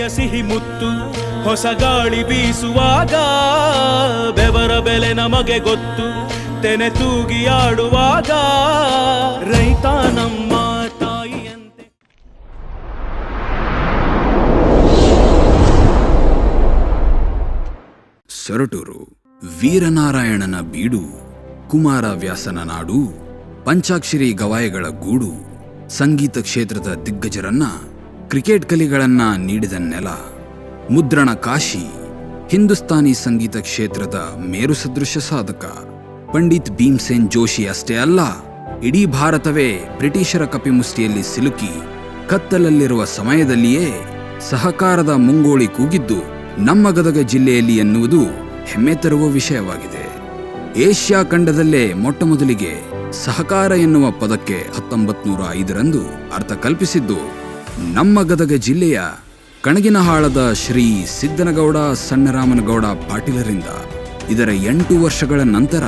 ಭೂಮಿಯ ಸಿಹಿ ಮುತ್ತು ಹೊಸ ಗಾಳಿ ಬೀಸುವಾಗ ಬೆವರ ಬೆಲೆ ನಮಗೆ ಗೊತ್ತು ತೆನೆ ತೂಗಿ ಆಡುವಾಗ ರೈತ ನಮ್ಮ ತಾಯಿಯಂತೆ. ಸೊರಟೂರು ವೀರನಾರಾಯಣನ ಬೀಡು, ಕುಮಾರವ್ಯಾಸನ ನಾಡು, ಪಂಚಾಕ್ಷರಿ ಗವಾಯಿಗಳ ಗೂಡು, ಸಂಗೀತ ಕ್ಷೇತ್ರದ ದಿಗ್ಗಜರನ್ನ, ಕ್ರಿಕೆಟ್ ಕಲಿಗಳನ್ನ ನೀಡಿದ ನೆಲ, ಮುದ್ರಣ ಕಾಶಿ, ಹಿಂದೂಸ್ತಾನಿ ಸಂಗೀತ ಕ್ಷೇತ್ರದ ಮೇರು ಸದೃಶ ಸಾಧಕ ಪಂಡಿತ್ ಭೀಮ್ಸೇನ್ ಜೋಶಿ ಅಷ್ಟೇ ಅಲ್ಲ, ಇಡೀ ಭಾರತವೇ ಬ್ರಿಟಿಷರ ಕಪಿಮುಷ್ಟಿಯಲ್ಲಿ ಸಿಲುಕಿ ಕತ್ತಲಲ್ಲಿರುವ ಸಮಯದಲ್ಲಿಯೇ ಸಹಕಾರದ ಮುಂಗೋಳಿ ಕೂಗಿದ್ದು ನಮ್ಮ ಗದಗ ಜಿಲ್ಲೆಯಲ್ಲಿ ಎನ್ನುವುದು ಹೆಮ್ಮೆ ತರುವ ವಿಷಯವಾಗಿದೆ. ಏಷ್ಯಾ ಖಂಡದಲ್ಲೇ ಮೊಟ್ಟಮೊದಲಿಗೆ ಸಹಕಾರ ಎನ್ನುವ ಪದಕ್ಕೆ 1905ರಂದು ಅರ್ಥ ಕಲ್ಪಿಸಿದ್ದು ನಮ್ಮ ಗದಗ ಜಿಲ್ಲೆಯ ಕಣಗಿನಹಾಳದ ಶ್ರೀ ಸಿದ್ದನಗೌಡ ಸಣ್ಣರಾಮನಗೌಡ ಪಾಟೀಲರಿಂದ. ಇದರ 8 ವರ್ಷಗಳ ನಂತರ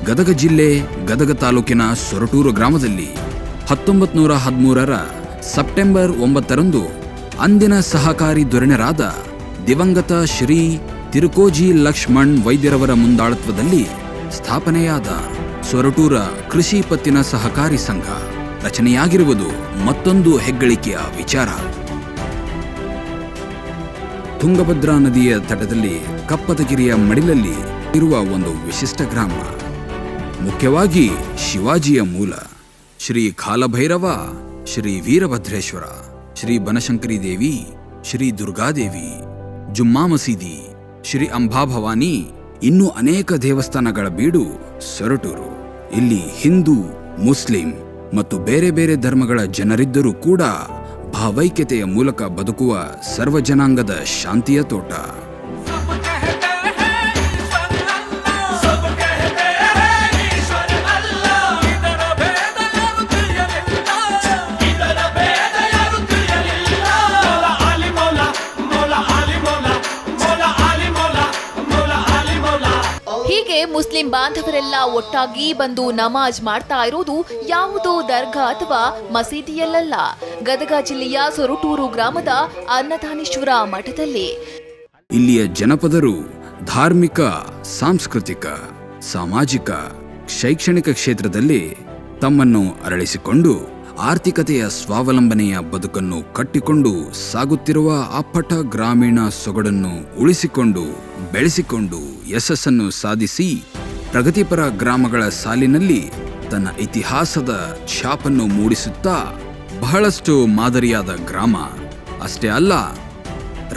ಗದಗ ಜಿಲ್ಲೆ ಗದಗ ತಾಲೂಕಿನ ಸೊರಟೂರು ಗ್ರಾಮದಲ್ಲಿ 1913ರ ಸೆಪ್ಟೆಂಬರ್ 9ರಂದು ಅಂದಿನ ಸಹಕಾರಿ ಧೋರಣೆರಾದ ದಿವಂಗತ ಶ್ರೀ ತಿರುಕೋಜಿ ಲಕ್ಷ್ಮಣ್ ವೈದ್ಯರವರ ಮುಂದಾಳತ್ವದಲ್ಲಿ ಸ್ಥಾಪನೆಯಾದ ಸೊರಟೂರ ಕೃಷಿ ಪತ್ತಿನ ಸಹಕಾರಿ ಸಂಘ ರಚನೆಯಾಗಿರುವುದು ಮತ್ತೊಂದು ಹೆಗ್ಗಳಿಕೆಯ ವಿಚಾರ. ತುಂಗಭದ್ರಾ ನದಿಯ ತಟದಲ್ಲಿ ಕಪ್ಪತಗಿರಿಯ ಮಡಿಲಲ್ಲಿ ಇರುವ ಒಂದು ವಿಶಿಷ್ಟ ಗ್ರಾಮ. ಮುಖ್ಯವಾಗಿ ಶಿವಾಜಿಯ ಮೂಲ ಶ್ರೀ ಕಾಲಭೈರವ, ಶ್ರೀ ವೀರಭದ್ರೇಶ್ವರ, ಶ್ರೀ ಬನಶಂಕರಿ ದೇವಿ, ಶ್ರೀ ದುರ್ಗಾದೇವಿ, ಜುಮ್ಮಾ ಮಸೀದಿ, ಶ್ರೀ ಅಂಬಾಭವಾನಿ, ಇನ್ನೂ ಅನೇಕ ದೇವಸ್ಥಾನಗಳ ಬೀಡು ಸೊರಟೂರು. ಇಲ್ಲಿ ಹಿಂದೂ, ಮುಸ್ಲಿಂ ಮತ್ತು ಬೇರೆ ಬೇರೆ ಧರ್ಮಗಳ ಜನರಿದ್ದರೂ ಕೂಡ ಭಾವೈಕ್ಯತೆಯ ಮೂಲಕ ಬದುಕುವ ಸರ್ವಜನಾಂಗದ ಶಾಂತಿಯ ತೋಟ. ಹೀಗೆ ಮುಸ್ಲಿಂ ಬಾಂಧವರೆಲ್ಲ ಒಟ್ಟಾಗಿ ಬಂದು ನಮಾಜ್ ಮಾಡ್ತಾ ಇರೋದು ಯಾವುದೋ ದರ್ಗಾ ಅಥವಾ ಮಸೀದಿಯಲ್ಲ, ಗದಗ ಜಿಲ್ಲೆಯ ಸೊರಟೂರು ಗ್ರಾಮದ ಅನ್ನದಾನೇಶ್ವರ ಮಠದಲ್ಲಿ. ಇಲ್ಲಿಯ ಜನಪದರು ಧಾರ್ಮಿಕ, ಸಾಂಸ್ಕೃತಿಕ, ಸಾಮಾಜಿಕ, ಶೈಕ್ಷಣಿಕ ಕ್ಷೇತ್ರದಲ್ಲಿ ತಮ್ಮನ್ನು ಅರಳಿಸಿಕೊಂಡು ಆರ್ಥಿಕತೆಯ ಸ್ವಾವಲಂಬನೆಯ ಬದುಕನ್ನು ಕಟ್ಟಿಕೊಂಡು ಸಾಗುತ್ತಿರುವ ಅಪ್ಪಟ ಗ್ರಾಮೀಣ ಸೊಗಡನ್ನು ಉಳಿಸಿಕೊಂಡು ಬೆಳೆಸಿಕೊಂಡು ಯಶಸ್ಸನ್ನು ಸಾಧಿಸಿ ಪ್ರಗತಿಪರ ಗ್ರಾಮಗಳ ಸಾಲಿನಲ್ಲಿ ತನ್ನ ಇತಿಹಾಸದ ಛಾಪನ್ನು ಮೂಡಿಸುತ್ತಾ ಬಹಳಷ್ಟು ಮಾದರಿಯಾದ ಗ್ರಾಮ. ಅಷ್ಟೇ ಅಲ್ಲ,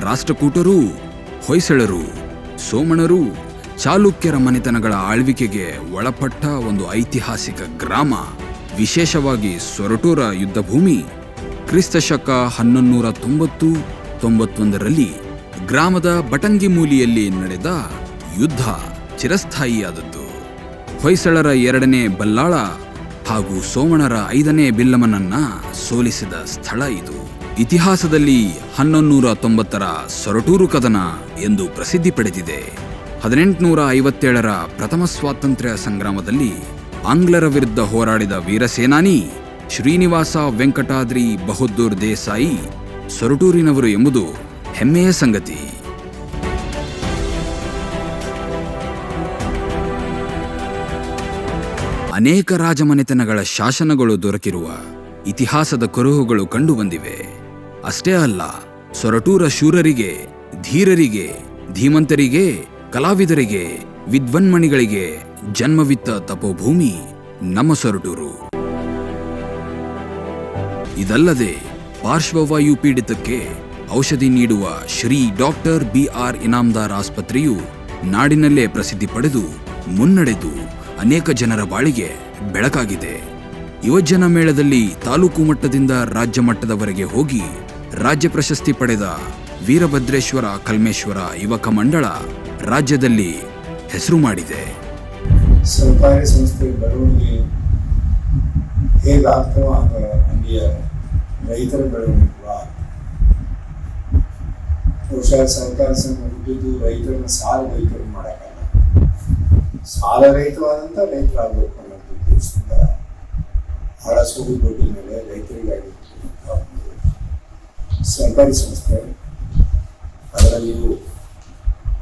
ರಾಷ್ಟ್ರಕೂಟರು, ಹೊಯ್ಸಳರು, ಸೋಮಣರು, ಚಾಲುಕ್ಯರ ಮನೆತನಗಳ ಆಳ್ವಿಕೆಗೆ ಒಳಪಟ್ಟ ಒಂದು ಐತಿಹಾಸಿಕ ಗ್ರಾಮ. ವಿಶೇಷವಾಗಿ ಸೊರಟೂರ ಯುದ್ಧಭೂಮಿ ಕ್ರಿಸ್ತಶಕ 1190-91ರಲ್ಲಿ ಗ್ರಾಮದ ಬಟಂಗಿಮೂಲಿಯಲ್ಲಿ ನಡೆದ ಯುದ್ಧ ಚಿರಸ್ಥಾಯಿಯಾದದ್ದು. ಹೊಯ್ಸಳರ 2ನೇ ಬಲ್ಲಾಳ ಹಾಗೂ ಸೋಮಣರ 5ನೇ ಬಿಲ್ಲಮನನ್ನ ಸೋಲಿಸಿದ ಸ್ಥಳ ಇದು. ಇತಿಹಾಸದಲ್ಲಿ 1190ರ ಸೊರಟೂರು ಕದನ ಎಂದು ಪ್ರಸಿದ್ಧಿ ಪಡೆದಿದೆ. 1857ರ ಪ್ರಥಮ ಸ್ವಾತಂತ್ರ್ಯ ಸಂಗ್ರಾಮದಲ್ಲಿ ಆಂಗ್ಲರ ವಿರುದ್ಧ ಹೋರಾಡಿದ ವೀರಸೇನಾನಿ ಶ್ರೀನಿವಾಸ ವೆಂಕಟಾದ್ರಿ ಬಹದ್ದೂರ್ ದೇಸಾಯಿ ಸೊರಟೂರಿನವರು ಎಂಬುದು ಹೆಮ್ಮೆಯ ಸಂಗತಿ. ಅನೇಕ ರಾಜಮನೆತನಗಳ ಶಾಸನಗಳು ದೊರಕಿರುವ ಇತಿಹಾಸದ ಕುರುಹುಗಳು ಕಂಡುಬಂದಿವೆ. ಅಷ್ಟೇ ಅಲ್ಲ, ಸೊರಟೂರ ಶೂರರಿಗೆ, ಧೀರರಿಗೆ, ಧೀಮಂತರಿಗೆ, ಕಲಾವಿದರಿಗೆ, ವಿದ್ವನ್ಮಣಿಗಳಿಗೆ ಜನ್ಮವಿತ್ತ ತಪೋಭೂಮಿ ನಮ್ಮ ಸೊರಟೂರು. ಇದಲ್ಲದೆ ಪಾರ್ಶ್ವವಾಯು ಪೀಡಿತಕ್ಕೆ ಔಷಧಿ ನೀಡುವ ಶ್ರೀ ಡಾಕ್ಟರ್ BR ಇನಾಮದಾರ್ ಆಸ್ಪತ್ರೆಯು ನಾಡಿನಲ್ಲೇ ಪ್ರಸಿದ್ಧಿ ಪಡೆದು ಮುನ್ನಡೆದು ಅನೇಕ ಜನರ ಬಾಳಿಗೆ ಬೆಳಕಾಗಿದೆ. ಯುವಜನ ಮೇಳದಲ್ಲಿ ತಾಲೂಕು ಮಟ್ಟದಿಂದ ರಾಜ್ಯ ಮಟ್ಟದವರೆಗೆ ಹೋಗಿ ರಾಜ್ಯ ಪ್ರಶಸ್ತಿ ಪಡೆದ ವೀರಭದ್ರೇಶ್ವರ ಕಲ್ಮೇಶ್ವರ ಯುವಕ ಮಂಡಳ ರಾಜ್ಯದಲ್ಲಿ ಹೆಸರು ಮಾಡಿದೆ. ಸರ್ಕಾರಿ ಸಂಸ್ಥೆ ಬೆಳವಣಿಗೆ ಹೇಗಾಗ್ತವೋ ಹಂಗೆ ರೈತರ ಬೆಳವಣಿಗೆ ಬಹುಶಃ ಸರ್ಕಾರಿ ಸಂಘ ಹುಟ್ಟಿದ್ದು ರೈತರನ್ನ ಸಾಲ ರೈತರು ಮಾಡೋಕ್ಕಲ್ಲ, ಸಾಲ ರಹಿತವಾದಂಥ ರೈತರಾಗಬೇಕು ಅನ್ನೋದು ಉದ್ದೇಶದಿಂದ ಹಣ ಸುಡು ದುಡ್ಡಿನ ಮೇಲೆ ರೈತರಿಗಾಗಿ ಸರ್ಕಾರಿ ಸಂಸ್ಥೆ ಅದರಲ್ಲಿಯೂ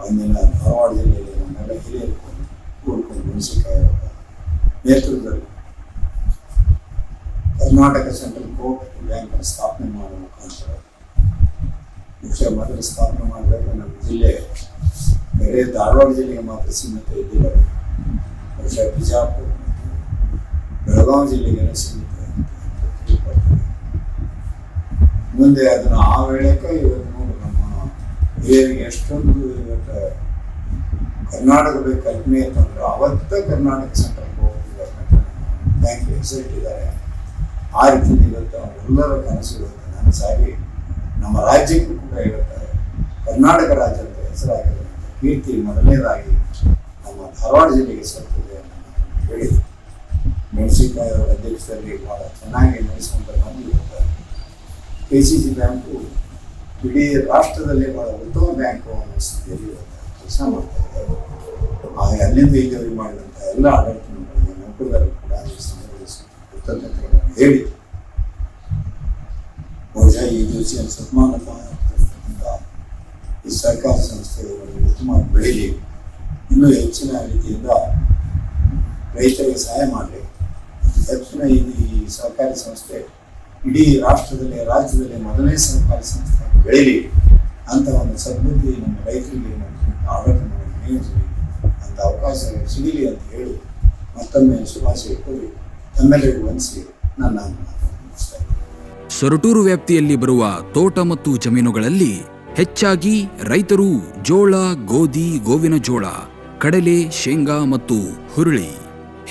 ಅಂದಿನ ಧಾರವಾಡ ಜಿಲ್ಲೆಯಲ್ಲಿ ನಮ್ಮೆಲ್ಲ ಹಿರಿಯರು ಕೂಡ್ಕೊಂಡು ಮೆಣಸಿನಕಾಯಿ ನೇತೃತ್ವದಲ್ಲಿ ಕರ್ನಾಟಕ ಸೆಂಟ್ರಲ್ ಕೋಆಪರೇಟಿವ್ ಬ್ಯಾಂಕನ್ನು ಸ್ಥಾಪನೆ ಮಾಡುವ ಮುಖಾಂತರ ಬಹುಶಃ ಮೊದಲು ಸ್ಥಾಪನೆ ಮಾಡಿದಾಗ ನಮ್ಮ ಜಿಲ್ಲೆ ಬೇರೆ ಧಾರವಾಡ ಜಿಲ್ಲೆಗೆ ಮಾತ್ರ ಸೀಮಿತ ಇದ್ದಿಲ್ಲ, ಬಹುಶಃ ಬಿಜಾಪುರ ಮತ್ತು ಬೆಳಗಾವಿ ಜಿಲ್ಲೆಗೆಲ್ಲ ಸೀಮಿತ ಅಂತ ತಿಳ್ಕೊಳ್ತೇವೆ. ಮುಂದೆ ಅದನ್ನು ಆ ವೇಳೆಗೆ ಇವತ್ತು ನೋಡಿ ನಮ್ಮ ಹಿರಿಯರಿಗೆ ಎಷ್ಟೊಂದು ಇವತ್ತು ಕರ್ನಾಟಕ ಬೇಕು ಕಲ್ಪನೆ ಅಂತಂದ್ರೆ ಅವತ್ತ ಕರ್ನಾಟಕ ಸೆಂಟ್ರಲ್ ಕೋಆಪರೇಟಿವ್ ಬ್ಯಾಂಕ್ ಹೆಸರಿಟ್ಟಿದ್ದಾರೆ. ಆ ರೀತಿ ಇವತ್ತು ಅವರೆಲ್ಲರ ಕನಸು ಇವತ್ತು ನನಸಾಗಿ ನಮ್ಮ ರಾಜ್ಯಕ್ಕೂ ಕೂಡ ಹೇಳ್ತಾರೆ ಕರ್ನಾಟಕ ರಾಜ್ಯ ಅಂತ ಹೆಸರಾಗಿರುವಂಥ ಕೀರ್ತಿ ಮೊದಲನೇದಾಗಿ ನಮ್ಮ ಧಾರವಾಡ ಜಿಲ್ಲೆಗೆ ಸಲ್ತದೆ ಅಂತ ಹೇಳಿ ಮೆಣಸಿನಕಾಯಿ ಅವರ ಅಧ್ಯಕ್ಷದಲ್ಲಿ ಭಾಳ ಚೆನ್ನಾಗಿ ನಡೆಸುವಂಥ ಬಂದು ಇವತ್ತು KCC ಬ್ಯಾಂಕು ಇಡೀ ರಾಷ್ಟ್ರದಲ್ಲೇ ಭಾಳ ಉತ್ತಮ ಬ್ಯಾಂಕು ಅನ್ನೋ ಸ್ಥಿತಿಯಲ್ಲಿ ಇವತ್ತು ಕೆಲಸ ಮಾಡ್ತಾ ಇದ್ದಾರೆ. ಹಾಗೆ ಅಲ್ಲಿಂದ ಇಲ್ಲಿವರೆಗೆ ಮಾಡಿದಂಥ ಎಲ್ಲ ಆಡಳಿತ ಮಂಡಳಿಗೆ ನೌಕರರು ಕೂಡ ಈ ಸಂದರ್ಭದಲ್ಲಿ ಕೃತಜ್ಞತೆಗಳನ್ನು ಹೇಳಿ ಬಹುಶಃ ಈ ದಿವಸ ಸನ್ಮಾನ ಆಗ್ತಿರ್ತಕ್ಕಂಥ ಈ ಸರ್ಕಾರ ಸಂಸ್ಥೆಗಳು ಉತ್ತಮ ಬೆಳೀಲಿ, ಇನ್ನೂ ಹೆಚ್ಚಿನ ರೀತಿಯಿಂದ ರೈತರಿಗೆ ಸಹಾಯ ಮಾಡಲಿ, ಹೆಚ್ಚಿನ ಈ ಸಹಕಾರಿ ಸಂಸ್ಥೆ ಇಡೀ ರಾಷ್ಟ್ರದಲ್ಲಿ ರಾಜ್ಯದಲ್ಲಿ ಮೊದಲನೇ ಸಹಕಾರಿ ಸಂಸ್ಥೆ ಬೆಳೀಲಿ ಅಂತ ಒಂದು ಸದ್ಬುದ್ಧಿ ನಮ್ಮ ರೈತರಿಗೆ ಆಡಳಿತ ಮಾಡಿ ನಿಯೋಜನೆ ಅಂತ ಅವಕಾಶ ಸಿಗಲಿ ಅಂತ ಹೇಳಿ ಮತ್ತೊಮ್ಮೆ ಶುಭಾಶಯ ಕೋರಿ ತಮ್ಮೆಲ್ಲರಿಗೂ ವಂದಿಸಿ ನನ್ನ ಮುಗಿಸ್ತಾ ಇದ್ದೇನೆ. ಸೊರಟೂರು ವ್ಯಾಪ್ತಿಯಲ್ಲಿ ಬರುವ ತೋಟ ಮತ್ತು ಜಮೀನುಗಳಲ್ಲಿ ಹೆಚ್ಚಾಗಿ ರೈತರು ಜೋಳ, ಗೋಧಿ, ಗೋವಿನ ಜೋಳ, ಕಡಲೆ, ಶೇಂಗಾ ಮತ್ತು ಹುರುಳಿ,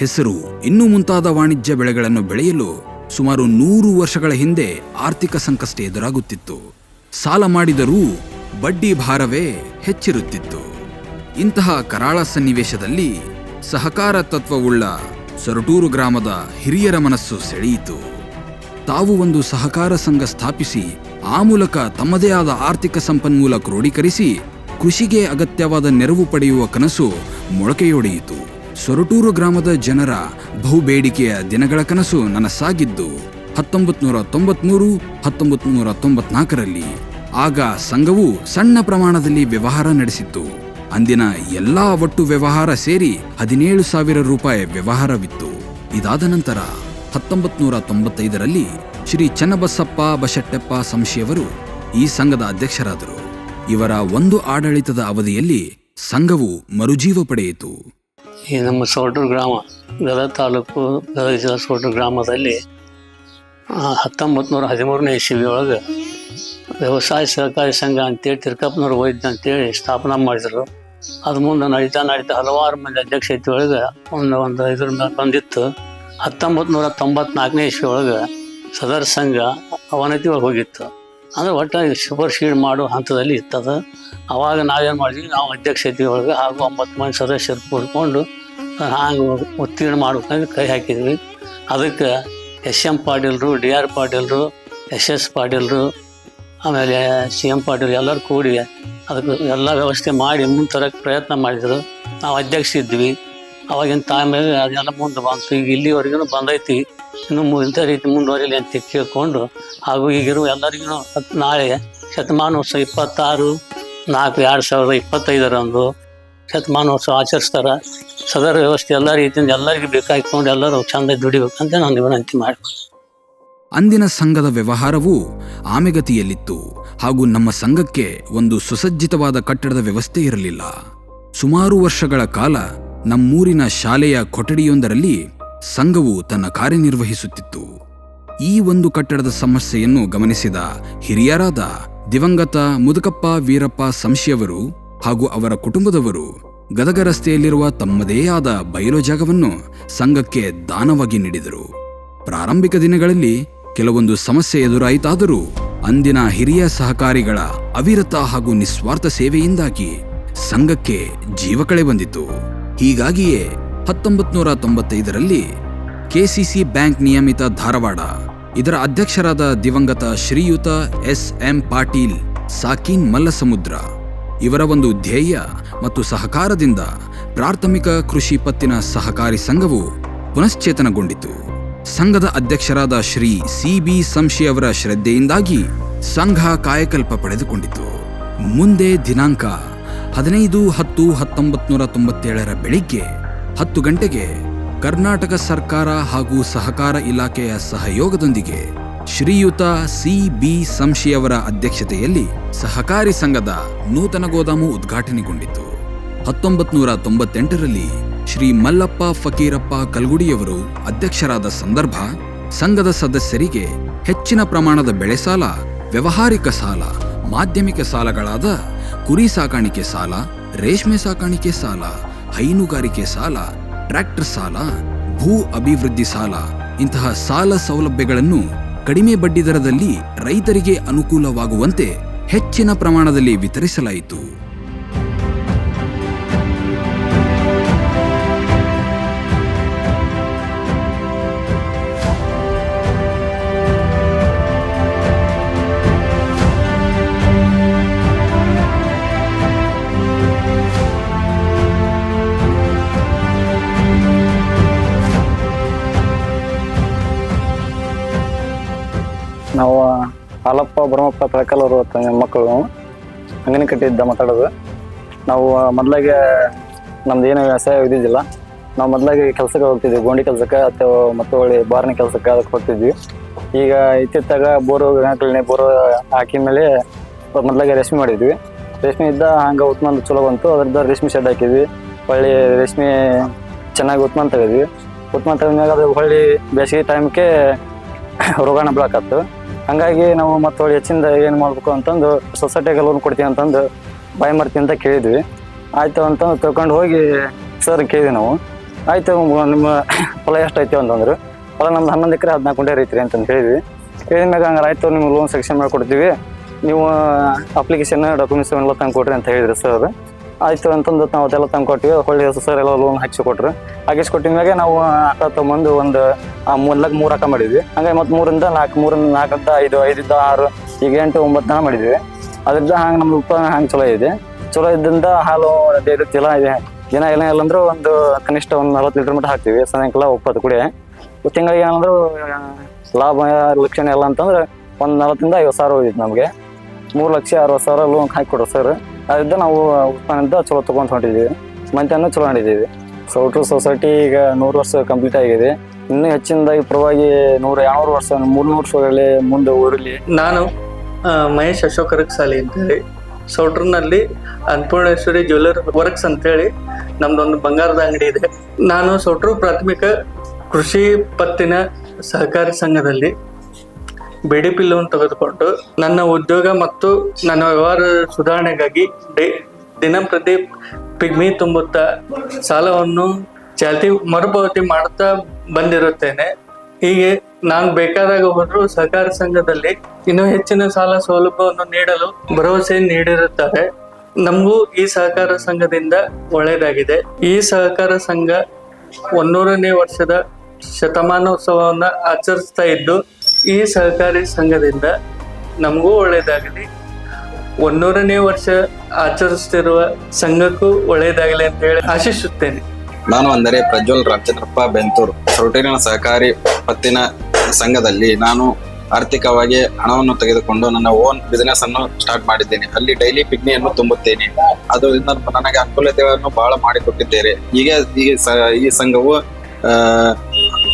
ಹೆಸರು ಇನ್ನೂ ಮುಂತಾದ ವಾಣಿಜ್ಯ ಬೆಳೆಗಳನ್ನು ಬೆಳೆಯಲು ಸುಮಾರು 100 ವರ್ಷಗಳ ಹಿಂದೆ ಆರ್ಥಿಕ ಸಂಕಷ್ಟ ಎದುರಾಗುತ್ತಿತ್ತು. ಸಾಲ ಮಾಡಿದರೂ ಬಡ್ಡಿ ಭಾರವೇ ಹೆಚ್ಚಿರುತ್ತಿತ್ತು. ಇಂತಹ ಕರಾಳ ಸನ್ನಿವೇಶದಲ್ಲಿ ಸಹಕಾರ ತತ್ವವುಳ್ಳ ಸೊರಟೂರು ಗ್ರಾಮದ ಹಿರಿಯರ ಮನಸ್ಸು ಸೆಳೆಯಿತು. ತಾವು ಒಂದು ಸಹಕಾರ ಸಂಘ ಸ್ಥಾಪಿಸಿ ಆ ಮೂಲಕ ತಮ್ಮದೇ ಆದ ಆರ್ಥಿಕ ಸಂಪನ್ಮೂಲ ಕ್ರೋಢೀಕರಿಸಿ ಕೃಷಿಗೆ ಅಗತ್ಯವಾದ ನೆರವು ಪಡೆಯುವ ಕನಸು ಮೊಳಕೆಯೊಡೆಯಿತು. ಸೊರಟೂರು ಗ್ರಾಮದ ಜನರ ಬಹುಬೇಡಿಕೆಯ ದಿನಗಳ ಕನಸು ನನಸಾಗಿದ್ದು 1993-1994ರಲ್ಲಿ. ಆಗ ಸಂಘವು ಸಣ್ಣ ಪ್ರಮಾಣದಲ್ಲಿ ವ್ಯವಹಾರ ನಡೆಸಿತ್ತು. ಅಂದಿನ ಎಲ್ಲಾ ಒಟ್ಟು ವ್ಯವಹಾರ ಸೇರಿ 17,000 ರೂಪಾಯಿ ವ್ಯವಹಾರವಿತ್ತು. ಇದಾದ ನಂತರ 1995ರಲ್ಲಿ ಶ್ರೀ ಚನ್ನಬಸಪ್ಪ ಬಶೆಟ್ಟೆಪ್ಪ ಸಂಶಿಯವರು ಈ ಸಂಘದ ಅಧ್ಯಕ್ಷರಾದರು. ಇವರ ಒಂದು ಆಡಳಿತದ ಅವಧಿಯಲ್ಲಿ ಸಂಘವು ಮರುಜೀವ ಪಡೆಯಿತು. ಈ ನಮ್ಮ ಸೊರಟೂರು ಗ್ರಾಮ ಗದಗ ತಾಲೂಕು ಗದಗ ಜಿಲ್ಲಾ ಸೊರಟೂರು ಗ್ರಾಮದಲ್ಲಿ 1913ನೇ ಇಸವಿ ಒಳಗೆ ವ್ಯವಸಾಯ ಸಹಕಾರಿ ಸಂಘ ಅಂತೇಳಿ ತಿರ್ಕಪ್ಪನವ್ರು ವೈದ್ಯ ಅಂತೇಳಿ ಸ್ಥಾಪನಾ ಮಾಡಿದರು. ಅದು ಮುಂದೆ ನಡೀತಾ ಹಲವಾರು ಮಂದಿ ಅಧ್ಯಕ್ಷತೆ ಒಳಗೆ ಒಂದು ಇದ್ರ ಮೇಲೆ ಬಂದಿತ್ತು. 1994ನೇ ಇಸವಿ ಒಳಗೆ ಸದರ್ ಸಂಘ ಅವನತಿ ಒಳಗೆ ಹೋಗಿತ್ತು. ಅಂದರೆ ಒಟ್ಟಾಗಿ ಸೂಪರ್ ಸೀಡ್ ಮಾಡೋ ಹಂತದಲ್ಲಿ ಇರ್ತದ. ಅವಾಗ ನಾವೇನು ಮಾಡಿದ್ವಿ, ನಾವು ಅಧ್ಯಕ್ಷತೆ ಒಳಗೆ ಹಾಗೂ 9 ಮಂದಿ ಸದಸ್ಯರು ಕೂಡ್ಕೊಂಡು ಹಾಗೆ ಉತ್ತೀರ್ಣ ಮಾಡ್ಬೇಕಂದ್ರೆ ಕೈ ಹಾಕಿದ್ವಿ. ಅದಕ್ಕೆ SM ಪಾಟೀಲ್ರು, DR ಪಾಟೀಲ್ರು, SS ಪಾಟೀಲ್ರು, ಆಮೇಲೆ CM ಪಾಟೀಲ್ ಎಲ್ಲರೂ ಕೂಡಿ ಅದಕ್ಕೆ ಎಲ್ಲ ವ್ಯವಸ್ಥೆ ಮಾಡಿ ಮುಂದೆ ತರಕ್ಕೆ ಪ್ರಯತ್ನ ಮಾಡಿದರು. ನಾವು ಅಧ್ಯಕ್ಷ ಇದ್ವಿ. ಅವಾಗಿನ ಟೈಮ್ನಾಗ ಅದೆಲ್ಲ ಮುಂದೆ ಬಂತು. ಈಗ ಇಲ್ಲಿವರೆಗೂ ಬಂದೈತಿ. ಇನ್ನು ಇಂಥ ರೀತಿ ಮುಂದುವರಿಲಿ ಅಂತ ಕೇಳ್ಕೊಂಡು ಹಾಗೂ ಈಗಿರೋ ಎಲ್ಲರಿಗೂ ನಾಳೆ ಶತಮಾನೋತ್ಸವ 26/4/2025 ಶತಮಾನೋತ್ಸವ ಆಚರಿಸ್ತಾರೆ. ಸದರ ವ್ಯವಸ್ಥೆ ಎಲ್ಲ ರೀತಿಯಿಂದ ಎಲ್ಲರಿಗೂ ಬೇಕಾಗಿಕೊಂಡು ಎಲ್ಲರೂ ಚಂದ ದುಡಿಬೇಕಂತ ನಾನು ವಿನಂತಿ ಮಾಡ್ತೀನಿ. ಅಂದಿನ ಸಂಘದ ವ್ಯವಹಾರವು ಆಮೆಗತಿಯಲ್ಲಿತ್ತು ಹಾಗೂ ನಮ್ಮ ಸಂಘಕ್ಕೆ ಒಂದು ಸುಸಜ್ಜಿತವಾದ ಕಟ್ಟಡದ ವ್ಯವಸ್ಥೆ ಇರಲಿಲ್ಲ. ಸುಮಾರು ವರ್ಷಗಳ ಕಾಲ ನಮ್ಮೂರಿನ ಶಾಲೆಯ ಕೊಠಡಿಯೊಂದರಲ್ಲಿ ಸಂಘವು ತನ್ನ ಕಾರ್ಯನಿರ್ವಹಿಸುತ್ತಿತ್ತು. ಈ ಒಂದು ಕಟ್ಟಡದ ಸಮಸ್ಯೆಯನ್ನು ಗಮನಿಸಿದ ಹಿರಿಯರಾದ ದಿವಂಗತ ಮುದುಕಪ್ಪ ವೀರಪ್ಪ ಸಂಶಿಯವರು ಹಾಗೂ ಅವರ ಕುಟುಂಬದವರು ಗದಗ ರಸ್ತೆಯಲ್ಲಿರುವ ತಮ್ಮದೇ ಆದ ಬಯಲು ಜಾಗವನ್ನು ಸಂಘಕ್ಕೆ ದಾನವಾಗಿ ನೀಡಿದರು. ಪ್ರಾರಂಭಿಕ ದಿನಗಳಲ್ಲಿ ಕೆಲವೊಂದು ಸಮಸ್ಯೆ ಎದುರಾಯಿತಾದರೂ ಅಂದಿನ ಹಿರಿಯ ಸಹಕಾರಿಗಳ ಅವಿರತ ಹಾಗೂ ನಿಸ್ವಾರ್ಥ ಸೇವೆಯಿಂದಾಗಿ ಸಂಘಕ್ಕೆ ಜೀವಕಳೆ ಬಂದಿತು. ಹೀಗಾಗಿಯೇ 1995ರಲ್ಲಿ KCC ಬ್ಯಾಂಕ್ ನಿಯಮಿತ ಧಾರವಾಡ ಇದರ ಅಧ್ಯಕ್ಷರಾದ ದಿವಂಗತ ಶ್ರೀಯುತ SM ಪಾಟೀಲ್ ಸಾಕೀನ್ ಮಲ್ಲಸಮುದ್ರ ಇವರ ಒಂದು ಧ್ಯೇಯ ಮತ್ತು ಸಹಕಾರದಿಂದ ಪ್ರಾಥಮಿಕ ಕೃಷಿ ಪತ್ತಿನ ಸಹಕಾರಿ ಸಂಘವು ಪುನಶ್ಚೇತನಗೊಂಡಿತು. ಸಂಘದ ಅಧ್ಯಕ್ಷರಾದ ಶ್ರೀ CB ಸಂಶಿ ಅವರ ಶ್ರದ್ಧೆಯಿಂದಾಗಿ ಸಂಘ ಕಾಯಕಲ್ಪ ಪಡೆದುಕೊಂಡಿತು. ಮುಂದೆ ದಿನಾಂಕ 15/10/1997 ಬೆಳಿಗ್ಗೆ 10 ಗಂಟೆಗೆ ಕರ್ನಾಟಕ ಸರ್ಕಾರ ಹಾಗೂ ಸಹಕಾರ ಇಲಾಖೆಯ ಸಹಯೋಗದೊಂದಿಗೆ ಶ್ರೀಯುತ ಸಿ.ಬಿ. ಸಂಶಿಯವರ ಅಧ್ಯಕ್ಷತೆಯಲ್ಲಿ ಸಹಕಾರಿ ಸಂಘದ ನೂತನ ಗೋದಾಮು ಉದ್ಘಾಟನೆಗೊಂಡಿತು. 1998ರಲ್ಲಿ ಶ್ರೀ ಮಲ್ಲಪ್ಪ ಫಕೀರಪ್ಪ ಕಲ್ಗುಡಿಯವರು ಅಧ್ಯಕ್ಷರಾದ ಸಂದರ್ಭ ಸಂಘದ ಸದಸ್ಯರಿಗೆ ಹೆಚ್ಚಿನ ಪ್ರಮಾಣದ ಬೆಳೆ ಸಾಲ, ವ್ಯವಹಾರಿಕ ಸಾಲ, ಮಾಧ್ಯಮಿಕ ಸಾಲಗಳಾದ ಕುರಿ ಸಾಕಾಣಿಕೆ ಸಾಲ, ರೇಷ್ಮೆ ಸಾಕಾಣಿಕೆ ಸಾಲ, ಹೈನುಗಾರಿಕೆ ಸಾಲ, ಟ್ರ್ಯಾಕ್ಟರ್ ಸಾಲ, ಭೂ ಅಭಿವೃದ್ಧಿ ಸಾಲ ಇಂತಹ ಸಾಲ ಸೌಲಭ್ಯಗಳನ್ನು ಕಡಿಮೆ ಬಡ್ಡಿ ದರದಲ್ಲಿ ರೈತರಿಗೆ ಅನುಕೂಲವಾಗುವಂತೆ ಹೆಚ್ಚಿನ ಪ್ರಮಾಣದಲ್ಲಿ ವಿತರಿಸಲಾಯಿತು. ನಾವು ಹಾಲಪ್ಪ ಬ್ರಹ್ಮಪ್ಪ ತಳಕಲ್ ಅವರು ಮಕ್ಕಳು ಅಂಗನ ಕಟ್ಟಿದ್ದ ಮಾತಾಡೋದು. ನಾವು ಮೊದಲಾಗೆ ನಮ್ದು ಏನೋ ವ್ಯವಸಾಯ ಇದ್ದಿದ್ದಿಲ್ಲ. ನಾವು ಮೊದಲಾಗಿ ಕೆಲಸಕ್ಕೆ ಹೋಗ್ತಿದ್ವಿ, ಗೋಂಡಿ ಕೆಲಸಕ್ಕೆ ಅಥವಾ ಮತ್ತು ಒಳ್ಳೆ ಬಾರ್ನಿ ಕೆಲಸಕ್ಕೆ ಅದಕ್ಕೆ ಹೋಗ್ತಿದ್ವಿ. ಈಗ ಇತ್ತಿತ್ತಾಗ ಬೋರು ಹಾಕಿದ ಮೇಲೆ ಮೊದಲಾಗೆ ರೇಷ್ಮೆ ಮಾಡಿದ್ವಿ. ರೇಷ್ಮೆ ಇದ್ದ ಹಂಗೆ ಉತ್ಪನ್ನ ಚಲೋ ಬಂತು. ಅದ್ರದ್ದು ರೇಷ್ಮೆ ಶೆಡ್ ಹಾಕಿದ್ವಿ. ಹೊಳ್ಳಿ ರೇಷ್ಮೆ ಚೆನ್ನಾಗಿ ಉತ್ಪನ್ನ ತೆಗೆದ್ವಿ. ಉತ್ಪನ್ನ ತೆಗೆದ್ಮ್ಯಾಗ ಅದು ಹೊಳ್ಳಿ ಬೇಸಿಗೆ ಟೈಮ್ಗೆ ರೋಗಾಣ ಬೆಳಕತ್ತು. ಹಂಗಾಗಿ ನಾವು ಮತ್ತೆ ಹೊಳ್ಳಿ ಹೆಚ್ಚಿಂದ ಏನು ಮಾಡಬೇಕು ಅಂತಂದು ಸೊಸೈಟಿಗೆ ಲೋನ್ ಕೊಡ್ತೀವಿ ಅಂತಂದು ಬಾಯ್ ಮಾಡ್ತೀವಿ ಅಂತ ಕೇಳಿದ್ವಿ. ಆಯಿತು ಅಂತಂದು ತಿಳ್ಕೊಂಡು ಹೋಗಿ ಸರ್ ಕೇಳಿದ್ವಿ ನಾವು. ಆಯಿತು ನಿಮ್ಮ ಹೊಲ ಎಷ್ಟೈತಿ ಅಂತಂದ್ರು. ಹೊಲ ನಮ್ದು 11 ಎಕರೆ 14 ಗುಂಟೆ ರೈತ್ರಿ ಅಂತಂದು ಹೇಳಿದ್ವಿ. ಹೇಳಿದ್ಮ್ಯಾಗ ಹಂಗಾರೆ ಆಯಿತು ನಿಮ್ಗೆ ಲೋನ್ ಸೆಕ್ಷನ್ ಮಾಡಿಕೊಡ್ತೀವಿ, ನೀವು ಅಪ್ಲಿಕೇಶನ್ ಡಾಕ್ಯುಮೆಂಟ್ಸ್ ಎಲ್ಲ ತಂದು ಕೊಡ್ರಿ ಅಂತ ಹೇಳಿದ್ರು ಸರ್. ಆಯಿತು ಅಂತಂದು ನಾವು ಅದೆಲ್ಲ ತಂದು ಕೊಟ್ಟಿವಿ. ಹೊಳ್ಳಿ ಸರ್ ಎಲ್ಲ ಲೋನ್ ಹಾಕಿಸಿ ಕೊಟ್ರು. ಹಾಕಿಸಿ ಕೊಟ್ಟಿದ್ಮ್ಯಾಗೆ ನಾವು ಆಟ ತೊಗೊಂಬಂದು ಒಂದು 3 ಅಕ್ಕ ಮಾಡಿದ್ವಿ. ಹಂಗಾಗಿ ಮತ್ತು 3ರಿಂದ 4 5 5ರಿಂದ 6 ಈಗ 8 9 ದನ ಮಾಡಿದ್ವಿ. ಅದ್ರಿಂದ ಹಂಗೆ ನಮ್ದು ಉತ್ಪಾದನೆ ಹಂಗೆ ಚಲೋ ಇದೆ. ಚಲೋ ಇದ್ದಿಂದ ಹಾಲು ಇರುತ್ತಿಲ್ಲ ಇದೆ. ದಿನ ಇಲ್ಲ ಅಂದ್ರೆ ಒಂದು ಕನಿಷ್ಠ ಒಂದು 40 ಲೀಟರ್ ಮಟ್ಟ ಹಾಕ್ತೀವಿ. ಸಾಯಂಕಾಲ 20 ಕುಡಿ. ತಿಂಗಳಿಗೆ ಏನಂದ್ರೆ ಲಾಭ ಲಕ್ಷಣ ಎಲ್ಲ ಅಂತಂದ್ರೆ ಒಂದು 40ರಿಂದ 50 ಸಾವಿರ ಹೋಗಿತ್ತು ನಮಗೆ. 3,60,000 ಲೋನ್ ಹಾಕಿ ಕೊಡ್ರು ಸರ್. ಅದರಿಂದ ನಾವು ಉತ್ಪನ್ನದಿಂದ ಚಲೋ ತೊಗೊಂಡು ಹೊಂಟಿದ್ದೀವಿ. ಮಂತ್ಯನ್ನು ಚಲೋ ಮಾಡಿದ್ದೀವಿ. ಸೌಟ್ರು ಸೊಸೈಟಿ ಈಗ 100 ವರ್ಷ ಕಂಪ್ಲೀಟ್ ಆಗಿದೆ. ಇನ್ನೂ ಹೆಚ್ಚಿನದಾಗಿ ಪರವಾಗಿ 100-200 ವರ್ಷ 300 ವರ್ಷಗಳಲ್ಲಿ ಮುಂದೆ ಊರಲ್ಲಿ. ನಾನು ಮಹೇಶ್ ಅಶೋಕ್ ಅರಕ್ಸಾಲಿ ಅಂತೇಳಿ ಸೌಟ್ರಿನಲ್ಲಿ ಅನ್ನಪೂರ್ಣೇಶ್ವರಿ ಜ್ಯುವೆಲ್ಲರ್ ವರ್ಕ್ಸ್ ಅಂತೇಳಿ ನಮ್ದೊಂದು ಬಂಗಾರದ ಅಂಗಡಿ ಇದೆ. ನಾನು ಸೌಟ್ರು ಪ್ರಾಥಮಿಕ ಕೃಷಿ ಪತ್ತಿನ ಸಹಕಾರಿ ಸಂಘದಲ್ಲಿ BDP ಲೋನ್ ತೆಗೆದುಕೊಂಡು ನನ್ನ ಉದ್ಯೋಗ ಮತ್ತು ನನ್ನ ವ್ಯವಹಾರ ಸುಧಾರಣೆಗಾಗಿ ದಿನಂಪ್ರತಿ ಪಿಗ್ಮಿ ತುಂಬುತ್ತಾ ಸಾಲವನ್ನು ಮರುಪಾವತಿ ಮಾಡುತ್ತಾ ಬಂದಿರುತ್ತೇನೆ. ಹೀಗೆ ನಾನು ಬೇಕಾದಾಗ ಹೋದರೂ ಸಹಕಾರ ಸಂಘದಲ್ಲಿ ಇನ್ನೂ ಹೆಚ್ಚಿನ ಸಾಲ ಸೌಲಭ್ಯವನ್ನು ನೀಡಲು ಭರವಸೆ ನೀಡಿರುತ್ತಾರೆ. ನಮಗೂ ಈ ಸಹಕಾರ ಸಂಘದಿಂದ ಒಳ್ಳೆಯದಾಗಿದೆ. ಈ ಸಹಕಾರ ಸಂಘ 100ನೇ ವರ್ಷದ ಶತಮಾನೋತ್ಸವವನ್ನು ಆಚರಿಸ್ತಾ ಇದ್ದು, ಈ ಸಹಕಾರಿ ಸಂಘದಿಂದ ನಮಗೂ ಒಳ್ಳೆಯದಾಗಲಿ, 100ನೇ ವರ್ಷ ಆಚರಿಸುತ್ತಿರುವ ಸಂಘಕ್ಕೂ ಒಳ್ಳೆಯದಾಗಲಿ ಅಂತ ಹೇಳಿ ಆಶಿಸುತ್ತೇನೆ. ನಾನು ಅಂದರೆ ಪ್ರಜ್ವಲ್ ರಾಮಚಂದ್ರಪ್ಪ ಬೆಂತೂರು. ಸೌಟೂರಿನ ಸಹಕಾರಿ ಪತ್ತಿನ ಸಂಘದಲ್ಲಿ ನಾನು ಆರ್ಥಿಕವಾಗಿ ಹಣವನ್ನು ತೆಗೆದುಕೊಂಡು ನನ್ನ ಓನ್ ಬಿಸಿನೆಸ್ ಅನ್ನು ಸ್ಟಾರ್ಟ್ ಮಾಡಿದ್ದೇನೆ. ಅಲ್ಲಿ ಡೈಲಿ ಪಿಗ್ನಿಯನ್ನು ತುಂಬುತ್ತೇನೆ. ಅದು ನನಗೆ ಅನುಕೂಲತೆಯನ್ನು ಬಹಳ ಮಾಡಿಕೊಟ್ಟಿದ್ದೇನೆ. ಈಗ ಈ ಸಂಘವು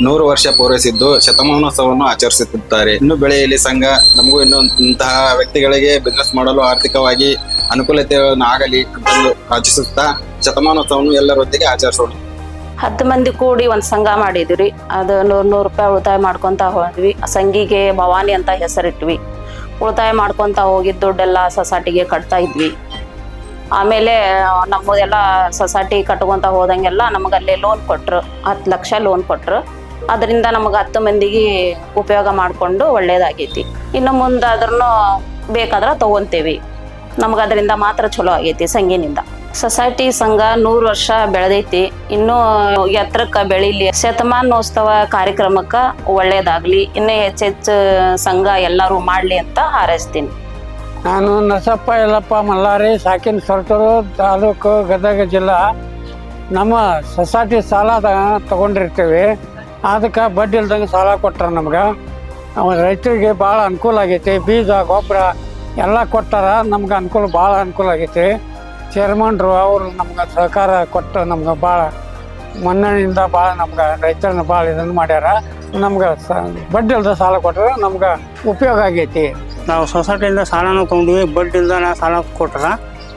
100 ವರ್ಷ ಪೂರೈಸಿದ್ದು ಶತಮಾನೋತ್ಸವವನ್ನು ಆಚರಿಸುತ್ತಿದ್ದಾರೆ. ಇನ್ನು ಬೆಳೆಯಲ್ಲಿ ಸಂಘ ನಮಗೂ ಇನ್ನು ಇಂತಹ ವ್ಯಕ್ತಿಗಳಿಗೆ ಬಿಸ್ನೆಸ್ ಮಾಡಲು ಆರ್ಥಿಕವಾಗಿ ಅನುಕೂಲತೆಯನ್ನು ಆಗಲಿ ಅಂತಂದು ಆಚರಿಸುತ್ತಾ ಶತಮಾನೋತ್ಸವವನ್ನು ಎಲ್ಲರೊಂದಿಗೆ ಆಚರಿಸೋಣ. 10 ಮಂದಿ ಕೂಡಿ ಒಂದು ಸಂಘ ಮಾಡಿದ್ವಿ. ಅದು 100 ರೂಪಾಯಿ ಉಳಿತಾಯ ಮಾಡ್ಕೊತ ಹೋದ್ವಿ. ಸಂಘಿಗೆ ಭವಾನಿ ಅಂತ ಹೆಸರಿಟ್ವಿ. ಉಳಿತಾಯ ಮಾಡ್ಕೊತ ಹೋಗಿದ್ದ ದುಡ್ಡೆಲ್ಲ ಸೊಸೈಟಿಗೆ ಕಟ್ತಾ ಇದ್ವಿ. ಆಮೇಲೆ ನಮ್ಮದೆಲ್ಲ ಸೊಸೈಟಿ ಕಟ್ಕೊಂತ ಹೋದಂಗೆಲ್ಲ ನಮಗಲ್ಲಿ ಲೋನ್ ಕೊಟ್ಟರು. 10 ಲಕ್ಷ ಲೋನ್ ಕೊಟ್ಟರು. ಅದರಿಂದ ನಮಗೆ 10 ಮಂದಿಗೆ ಉಪಯೋಗ ಮಾಡಿಕೊಂಡು ಒಳ್ಳೇದಾಗೈತಿ. ಇನ್ನು ಮುಂದಾದ್ರೂ ಬೇಕಾದ್ರೆ ತೊಗೊತೀವಿ. ನಮ್ಗೆ ಅದರಿಂದ ಮಾತ್ರ ಚಲೋ ಆಗೈತಿ ಸಂಘಿನಿಂದ. ಸೊಸೈಟಿ ಸಂಘ 100 ವರ್ಷ ಬೆಳೆದೈತಿ. ಇನ್ನೂ ಎತ್ತರಕ್ಕೆ ಬೆಳೀಲಿ. ಶತಮಾನೋತ್ಸವ ಕಾರ್ಯಕ್ರಮಕ್ಕೆ ಒಳ್ಳೇದಾಗಲಿ. ಇನ್ನೂ ಹೆಚ್ಚೆಚ್ಚು ಸಂಘ ಎಲ್ಲರೂ ಮಾಡಲಿ ಅಂತ ಹಾರೈಸ್ತೀನಿ. ನಾನು ನರಸಪ್ಪ ಯಲ್ಲಪ್ಪ ಮಲ್ಲಾರಿ, ಸಾಕಿನ ಸೊರಟೂರು ತಾಲೂಕು, ಗದಗ ಜಿಲ್ಲಾ. ನಮ್ಮ ಸೊಸೈಟಿ ಸಾಲ ತಗೊಂಡಿರ್ತೀವಿ. ಅದಕ್ಕೆ ಬಡ್ಡಿ ಇಲ್ದಂಗೆ ಸಾಲ ಕೊಟ್ಟರೆ ನಮ್ಗೆ ರೈತರಿಗೆ ಭಾಳ ಅನುಕೂಲ ಆಗೈತಿ. ಬೀಜ, ಗೊಬ್ಬರ ಎಲ್ಲ ಕೊಟ್ಟಾರ. ನಮ್ಗೆ ಅನುಕೂಲ, ಭಾಳ ಅನುಕೂಲ ಆಗೈತಿ. ಚೇರ್ಮನ್ರು ಅವರು ನಮ್ಗೆ ಸಹಕಾರ ಕೊಟ್ಟು ನಮ್ಗೆ ಭಾಳ ಮನ್ನಣೆಯಿಂದ ಭಾಳ ನಮ್ಗೆ ರೈತರನ್ನ ಭಾಳ ಇದನ್ನು ಮಾಡ್ಯಾರ. ನಮ್ಗೆ ಬಡ್ಡಿ ಇಲ್ದ ಸಾಲ ಕೊಟ್ಟರೆ ನಮ್ಗೆ ಉಪಯೋಗ ಆಗೈತಿ. ನಾವು ಸೊಸೈಟಿಯಿಂದ ಸಾಲನೂ ತೊಗೊಂಡ್ವಿ, ಬಡ್ಡಿ ಇಲ್ದ ಸಾಲ ಕೊಟ್ಟಾರ.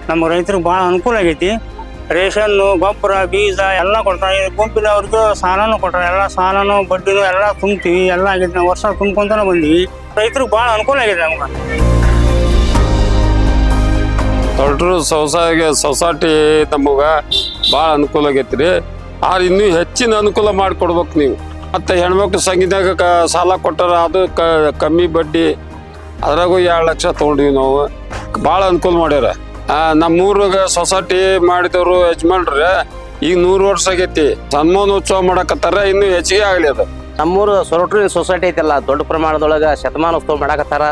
ನಮ್ಗೆ ರೈತರಿಗೆ ಭಾಳ ಅನುಕೂಲ ಆಗೈತಿ. ರೇಷನ್ನು, ಗೊಬ್ಬರ, ಬೀಜ ಎಲ್ಲ ಕೊಡ್ತಾರೆ. ಗುಂಪಿನವ್ರಿಗೂ ಸಾಲನೂ ಕೊಟ್ಟಾರ. ಎಲ್ಲ ಸಾಲನೂ ಬಡ್ಡಿನೂ ಎಲ್ಲ ತುಂಬ್ತೀವಿ, ಎಲ್ಲ ಆಗೈತಿ. ನಾವು ವರ್ಷ ತುಂಬ್ಕೊಂತಾನೆ ಬಂದೀವಿ. ರೈತರಿಗೆ ಭಾಳ ಅನುಕೂಲ ಆಗೈತೆ ನಮ್ಗೆ. ದೊಡ್ಡರು ಸೊಸೈಟಿ ನಮಗೆ ಭಾಳ ಅನುಕೂಲ ಆಗೈತಿ ರೀ. ಆದ್ರೆ ಇನ್ನೂ ಹೆಚ್ಚಿನ ಅನುಕೂಲ ಮಾಡಿಕೊಡ್ಬೇಕು ನೀವು. ಮತ್ತು ಹೆಣ್ಮಕ್ಳು ಸಂಘದಾಗ ಸಾಲ ಕೊಟ್ಟಾರ, ಅದು ಕಮ್ಮಿ ಬಡ್ಡಿ, ಅದ್ರಾಗೂ 2 ಲಕ್ಷ ತೊಗೊಂಡಿವಿ ನಾವು. ಭಾಳ ಅನುಕೂಲ ಮಾಡ್ಯಾರ. ನಮ್ಮೂರಾಗ ಸೊಸೈಟಿ ಮಾಡಿದವರು ಯಜಮಾನ್ರೆ ಈಗ 100 ವರ್ಷ ಆಗೈತಿ. ಸನ್ಮಾನೋತ್ಸವ ಮಾಡಕತ್ತಾರ, ಇನ್ನೂ ಹೆಚ್ಚಿಗೆ ಆಗಲಿ ಅದು. ನಮ್ಮೂರು ಸೊರಟೂರು ಸೊಸೈಟಿ ಐತಲ್ಲ, ದೊಡ್ಡ ಪ್ರಮಾಣದೊಳಗೆ ಶತಮಾನೋತ್ಸವ ಮಾಡಕತ್ತಾರ.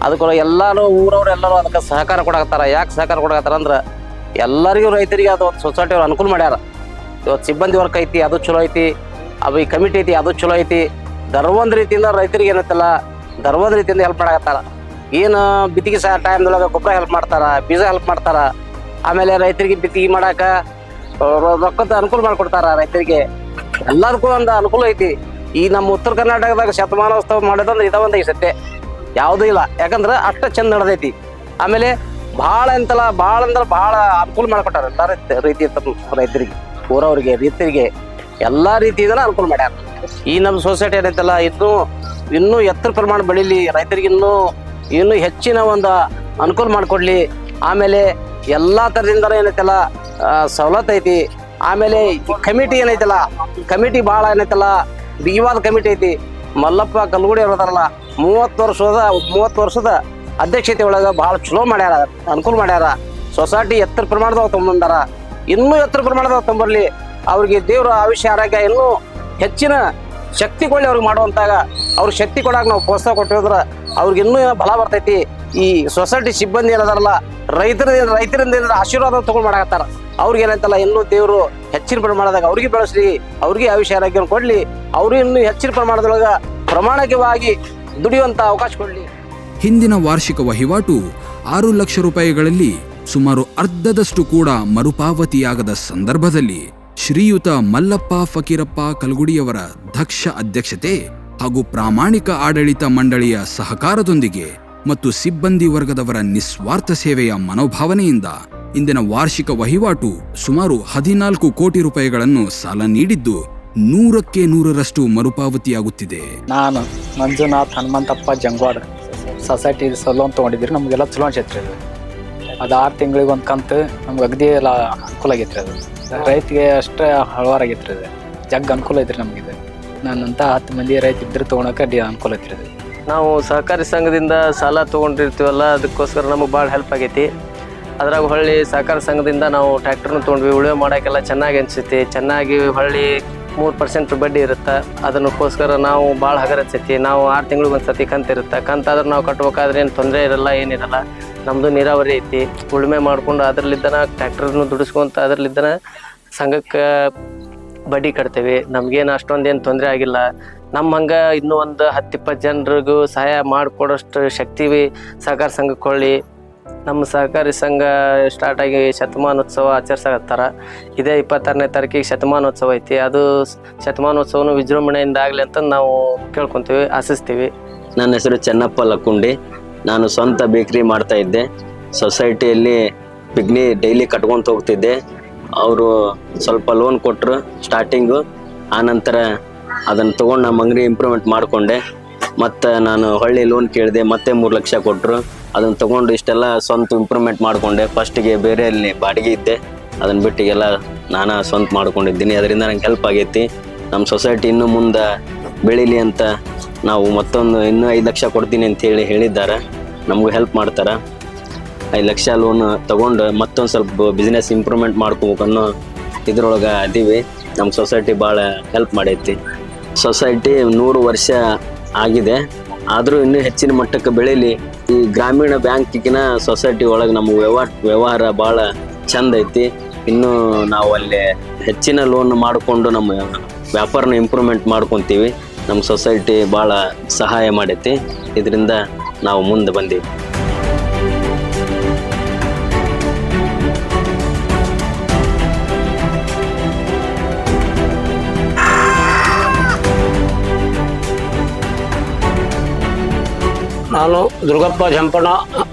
ಅದಕ್ಕೆ ಎಲ್ಲರೂ ಊರವ್ರು ಎಲ್ಲರೂ ಅದಕ್ಕೆ ಸಹಕಾರ ಕೊಡಕತ್ತಾರ. ಯಾಕೆ ಸಹಕಾರ ಕೊಡಕತ್ತಾರ ಅಂದ್ರೆ ಎಲ್ಲರಿಗೂ ರೈತರಿಗೆ ಅದು ಒಂದು ಸೊಸೈಟಿ ಅವ್ರು ಅನುಕೂಲ ಮಾಡ್ಯಾರ. ಇವತ್ತು ಸಿಬ್ಬಂದಿ ವರ್ಕ್ ಐತಿ, ಅದು ಚಲೋ ಐತಿ. ಈ ಕಮಿಟಿ ಐತಿ, ಅದು ಚಲೋ ಐತಿ. ಧರ್ಮೊಂದು ರೀತಿಯಿಂದ ರೈತರಿಗೆ ಏನೈತಲ್ಲ, ಧರ್ಮದ ರೀತಿಯಿಂದ ಹೆಲ್ಪ್ ಮಾಡಕತ್ತಾರ. ಏನು ಬಿತ್ತಿಗೆ ಟೈಮ್ದೊಳಗೆ ಗೊಬ್ಬರ ಹೆಲ್ಪ್ ಮಾಡ್ತಾರ, ಬೀಜ ಹೆಲ್ಪ್ ಮಾಡ್ತಾರ. ಆಮೇಲೆ ರೈತರಿಗೆ ಬಿತ್ತಿಗೆ ಮಾಡಾಕ ರೊಕ್ಕದ ಅನುಕೂಲ ಮಾಡಿಕೊಡ್ತಾರ. ರೈತರಿಗೆ ಎಲ್ಲದಕ್ಕೂ ಒಂದು ಅನುಕೂಲ ಐತಿ. ಈ ನಮ್ಮ ಉತ್ತರ ಕರ್ನಾಟಕದಾಗ ಶತಮಾನೋತ್ಸವ ಮಾಡೋದಂದ್ರೆ ಇದ ಒಂದು ಸತ್ಯ, ಯಾವುದೂ ಇಲ್ಲ. ಯಾಕಂದ್ರೆ ಅಷ್ಟ ಚಂದ ನಡೆದೈತಿ. ಆಮೇಲೆ ಭಾಳ ಅಂತಲ್ಲ, ಭಾಳ ಅಂದ್ರೆ ಭಾಳ ಅನುಕೂಲ ಮಾಡಿಕೊಟ್ಟಾರ ಎಲ್ಲ ರೀತಿ ರೈತರಿಗೆ, ಊರವ್ರಿಗೆ, ರೈತರಿಗೆ ಎಲ್ಲ ರೀತಿಯಿಂದ ಅನುಕೂಲ ಮಾಡ್ಯಾರ. ಈ ನಮ್ಮ ಸೊಸೈಟಿ ಏನೈತಲ್ಲ, ಇನ್ನೂ ಎತ್ತರ ಪ್ರಮಾಣ ಬೆಳೀಲಿ, ರೈತರಿಗೆ ಇನ್ನೂ ಹೆಚ್ಚಿನ ಒಂದು ಅನುಕೂಲ ಮಾಡಿಕೊಡ್ಲಿ. ಆಮೇಲೆ ಎಲ್ಲ ಥರದಿಂದ ಏನೈತಲ್ಲ ಸವಲತ್ತು ಐತಿ. ಆಮೇಲೆ ಕಮಿಟಿ ಏನೈತಲ್ಲ, ಕಮಿಟಿ ಭಾಳ ಏನೈತಲ್ಲ ಬಿಗಿವಾದ ಕಮಿಟಿ ಐತಿ. ಮಲ್ಲಪ್ಪ ಕಲ್ಗುಡಿ ಅವ್ರದಾರಲ್ಲ, 30 ವರ್ಷದ ಅಧ್ಯಕ್ಷತೆ ಒಳಗೆ ಭಾಳ ಚಲೋ ಮಾಡ್ಯಾರ, ಅನುಕೂಲ ಮಾಡ್ಯಾರ. ಸೊಸೈಟಿ ಎತ್ತರ ಪ್ರಮಾಣದಾಗ ತೊಗೊಂಬಂದಾರ. ಇನ್ನೂ ಎತ್ತರ ಪ್ರಮಾಣದಾಗ ತೊಗೊಂಬರ್ಲಿ. ಅವ್ರಿಗೆ ದೇವ್ರ ಆಯುಷ್ಯ ಆರೋಗ್ಯ ಇನ್ನೂ ಹೆಚ್ಚಿನ ಶಕ್ತಿ ಕೊಳ್ಳಿ ಅವ್ರಿಗೆ ಮಾಡುವಂತಾಗ, ಅವ್ರಿಗೆ ಶಕ್ತಿ ಕೊಡಾಕ ನಾವು ಪ್ರೋತ್ಸಾಹ ಕೊಟ್ಟಿದ್ರೆ ಅವ್ರಿಗೆ ಇನ್ನೂ ಬಲ ಬರ್ತೈತಿ. ಈ ಸೊಸೈಟಿ ಸಿಬ್ಬಂದಿ ಏನದಾರಲ್ಲ, ರೈತರಿಂದ ಆಶೀರ್ವಾದ ತಗೊಂಡು ಮಾಡಾಕತ್ತಾರ. ಅವ್ರಿಗೆ ಏನಂತಲ್ಲ, ಇನ್ನೂ ದೇವರು ಹೆಚ್ಚಿನ ಪ್ರಮಾಣದಾಗ ಅವ್ರಿಗೆ ಬೆಳೆಸ್ಲಿ, ಅವ್ರಿಗೆ ಆಯುಷ್ಯ ಆರೋಗ್ಯ ಕೊಡ್ಲಿ. ಅವ್ರಿಗೆ ಇನ್ನೂ ಹೆಚ್ಚಿನ ಪ್ರಮಾಣದೊಳಗೆ ಪ್ರಾಮಾಣಿಕವಾಗಿ ದುಡಿಯುವಂತ ಅವಕಾಶ ಕೊಡ್ಲಿ. ಹಿಂದಿನ ವಾರ್ಷಿಕ ವಹಿವಾಟು 6 ಲಕ್ಷ ರೂಪಾಯಿಗಳಲ್ಲಿ ಸುಮಾರು ಅರ್ಧದಷ್ಟು ಕೂಡ ಮರುಪಾವತಿಯಾಗದ ಸಂದರ್ಭದಲ್ಲಿ ಶ್ರೀಯುತ ಮಲ್ಲಪ್ಪ ಫಕೀರಪ್ಪ ಕಲ್ಗುಡಿಯವರ ದಕ್ಷ ಅಧ್ಯಕ್ಷತೆ ಹಾಗೂ ಪ್ರಾಮಾಣಿಕ ಆಡಳಿತ ಮಂಡಳಿಯ ಸಹಕಾರದೊಂದಿಗೆ ಮತ್ತು ಸಿಬ್ಬಂದಿ ವರ್ಗದವರ ನಿಸ್ವಾರ್ಥ ಸೇವೆಯ ಮನೋಭಾವನೆಯಿಂದ ಇಂದಿನ ವಾರ್ಷಿಕ ವಹಿವಾಟು ಸುಮಾರು 14 ಕೋಟಿ ರೂಪಾಯಿಗಳನ್ನು ಸಾಲ ನೀಡಿದ್ದು 100ಕ್ಕೆ 100ರಷ್ಟು ಮರುಪಾವತಿಯಾಗುತ್ತಿದೆ. ನಾನು ಮಂಜುನಾಥ್ ಹನುಮಂತಪ್ಪ ಜಂಗ್ವಾಡ್ ಸೊಸೈಟಿ ಲೋನ್ ತೊಗೊಂಡಿದ್ರಿ. ನಮಗೆಲ್ಲ ಚಲೋ ಅನ್ಸೈತ್ರಿ ಅದು. 6 ತಿಂಗಳಿಗೆ ಒಂದು ಕಂತು ನಮ್ಗೆ ಅಗದಿ ಎಲ್ಲ ಅನುಕೂಲ ಆಗೈತ್ರಿ. ಅದು ರೈತಿಗೆ ಅಷ್ಟೇ ಹಲವಾರಾಗೈತ್ರಿ. ಅದು ಜಗ್ ಅನುಕೂಲ ಐತ್ರಿ ನಮಗಿದೆ. ನನ್ನಂತ 10 ಮಂದಿ ರೈತ ಇದ್ರೆ ತೊಗೊಳಕ್ಕೆ ಅನುಕೂಲ ಐತ್ರಿ. ಅದು ನಾವು ಸಹಕಾರಿ ಸಂಘದಿಂದ ಸಾಲ ತೊಗೊಂಡಿರ್ತೀವಲ್ಲ, ಅದಕ್ಕೋಸ್ಕರ ನಮಗೆ ಭಾಳ ಹೆಲ್ಪ್ ಆಗೈತಿ. ಅದ್ರಾಗ ಹೊಳ್ಳಿ ಸಹಕಾರ ಸಂಘದಿಂದ ನಾವು ಟ್ರ್ಯಾಕ್ಟರ್ನ ತೊಗೊಂಡ್ವಿ. ಉಳುಮೆ ಮಾಡೋಕ್ಕೆಲ್ಲ ಚೆನ್ನಾಗಿ ಅನ್ಸೈತಿ. ಚೆನ್ನಾಗಿ ಹೊಳ್ಳಿ 3% ಬಡ್ಡಿ ಇರುತ್ತೆ. ಅದಕ್ಕೋಸ್ಕರ ನಾವು ಭಾಳ ಹಗರ ಅನ್ಸೈತಿ. ನಾವು 6 ತಿಂಗಳಿಗೆ ಒಂದು ಸತಿ ಕಂತು ಇರುತ್ತೆ. ಕಂತಾದ್ರೆ ನಾವು ಕಟ್ಬೇಕಾದ್ರೆ ಏನು ತೊಂದರೆ ಇರಲ್ಲ, ಏನಿರಲ್ಲ. ನಮ್ಮದು ನೀರಾವರಿ ಐತಿ. ಉಳುಮೆ ಮಾಡ್ಕೊಂಡು ಅದರಲ್ಲಿದ್ದನ ಟ್ರ್ಯಾಕ್ಟರ್ನು ದುಡಿಸ್ಕೊಂತ ಅದರಲ್ಲಿದ್ದನ ಸಂಘಕ್ಕೆ ಬಡ್ಡಿ ಕಟ್ತೇವೆ. ನಮಗೇನು ಅಷ್ಟೊಂದೇನು ತೊಂದರೆ ಆಗಿಲ್ಲ. ನಮ್ಮ ಹಂಗೆ ಇನ್ನೂ ಒಂದು 10-20 ಜನರಿಗೂ ಸಹಾಯ ಮಾಡಿಕೊಡೋಷ್ಟು ಶಕ್ತಿ ಸಹಕಾರ ಸಂಘಕ್ಕೆ ಕೊಳ್ಳಿ. ನಮ್ಮ ಸಹಕಾರಿ ಸಂಘ ಸ್ಟಾರ್ಟ್ ಆಗಿ ಶತಮಾನೋತ್ಸವ ಆಚರಿಸಕತ್ತಾರ. ಇದೇ 26ನೇ ತಾರೀಕಿಗೆ ಶತಮಾನೋತ್ಸವ ಐತಿ. ಅದು ಶತಮಾನೋತ್ಸವನು ವಿಜೃಂಭಣೆಯಿಂದ ಆಗಲಿ ಅಂತ ನಾವು ಕೇಳ್ಕೊತೀವಿ, ಆಶಿಸ್ತೀವಿ. ನನ್ನ ಹೆಸರು ಚೆನ್ನಪ್ಪ ಲಕ್ಕುಂಡಿ. ನಾನು ಸ್ವಂತ ಬೇಕ್ರಿ ಮಾಡ್ತಾ ಇದ್ದೆ. ಸೊಸೈಟಿಯಲ್ಲಿ ಪಿಗ್ನಿ ಡೈಲಿ ಕಟ್ಕೊಂತ ಹೋಗ್ತಿದ್ದೆ. ಅವರು ಸ್ವಲ್ಪ ಲೋನ್ ಕೊಟ್ಟರು ಸ್ಟಾರ್ಟಿಂಗು. ಆನಂತರ ಅದನ್ನು ತೊಗೊಂಡು ನಮ್ಮ ಅಂಗಡಿ ಇಂಪ್ರೂವ್ಮೆಂಟ್ ಮಾಡಿಕೊಂಡೆ. ಮತ್ತು ನಾನು ಹೊಳ್ಳಿ ಲೋನ್ ಕೇಳಿದೆ, ಮತ್ತೆ 3 ಲಕ್ಷ ಕೊಟ್ಟರು. ಅದನ್ನು ತೊಗೊಂಡು ಇಷ್ಟೆಲ್ಲ ಸ್ವಂತ ಇಂಪ್ರೂವ್ಮೆಂಟ್ ಮಾಡಿಕೊಂಡೆ. ಫಸ್ಟಿಗೆ ಬೇರೆಯಲ್ಲಿ ಬಾಡಿಗೆ ಇದ್ದೆ, ಅದನ್ನು ಬಿಟ್ಟಿಗೆಲ್ಲ ನಾನು ಸ್ವಂತ ಮಾಡ್ಕೊಂಡಿದ್ದೀನಿ. ಅದರಿಂದ ನಂಗೆ ಹೆಲ್ಪ್ ಆಗೈತಿ. ನಮ್ಮ ಸೊಸೈಟಿ ಇನ್ನೂ ಮುಂದೆ ಬೆಳೀಲಿ ಅಂತ ನಾವು ಮತ್ತೊಂದು ಇನ್ನೂ 5 ಲಕ್ಷ ಕೊಡ್ತೀನಿ ಅಂತೇಳಿ ಹೇಳಿದ್ದಾರೆ. ನಮಗೂ ಹೆಲ್ಪ್ ಮಾಡ್ತಾರೆ. 5 ಲಕ್ಷ ಲೋನ್ ತೊಗೊಂಡು ಮತ್ತೊಂದು ಸ್ವಲ್ಪ ಬಿಸ್ನೆಸ್ ಇಂಪ್ರೂವ್ಮೆಂಟ್ ಮಾಡ್ಕೋಬೇಕನ್ನೋ ಇದ್ರೊಳಗೆ ಅದೀವಿ. ನಮ್ಮ ಸೊಸೈಟಿ ಭಾಳ ಹೆಲ್ಪ್ ಮಾಡೈತಿ. ಸೊಸೈಟಿ 100 ವರ್ಷ ಆಗಿದೆ, ಆದರೂ ಇನ್ನೂ ಹೆಚ್ಚಿನ ಮಟ್ಟಕ್ಕೆ ಬೆಳೀಲಿ. ಈ ಗ್ರಾಮೀಣ ಬ್ಯಾಂಕಿಗಿನ ಸೊಸೈಟಿ ಒಳಗೆ ನಮ್ಮ ವ್ಯವಹಾರ ಭಾಳ ಚಂದ ಐತಿ. ಇನ್ನೂ ನಾವು ಅಲ್ಲಿ ಹೆಚ್ಚಿನ ಲೋನ್ ಮಾಡಿಕೊಂಡು ನಮ್ಮ ವ್ಯಾಪಾರನ ಇಂಪ್ರೂವ್ಮೆಂಟ್ ಮಾಡ್ಕೊತೀವಿ. ನಮ್ಮ ಸೊಸೈಟಿ ಭಾಳ ಸಹಾಯ ಮಾಡೈತಿ. ಇದರಿಂದ ನಾವು ಮುಂದೆ ಬಂದೀವಿ. ನಾನು ದುರ್ಗಪ್ಪ ಜಂಪಣ್ಣ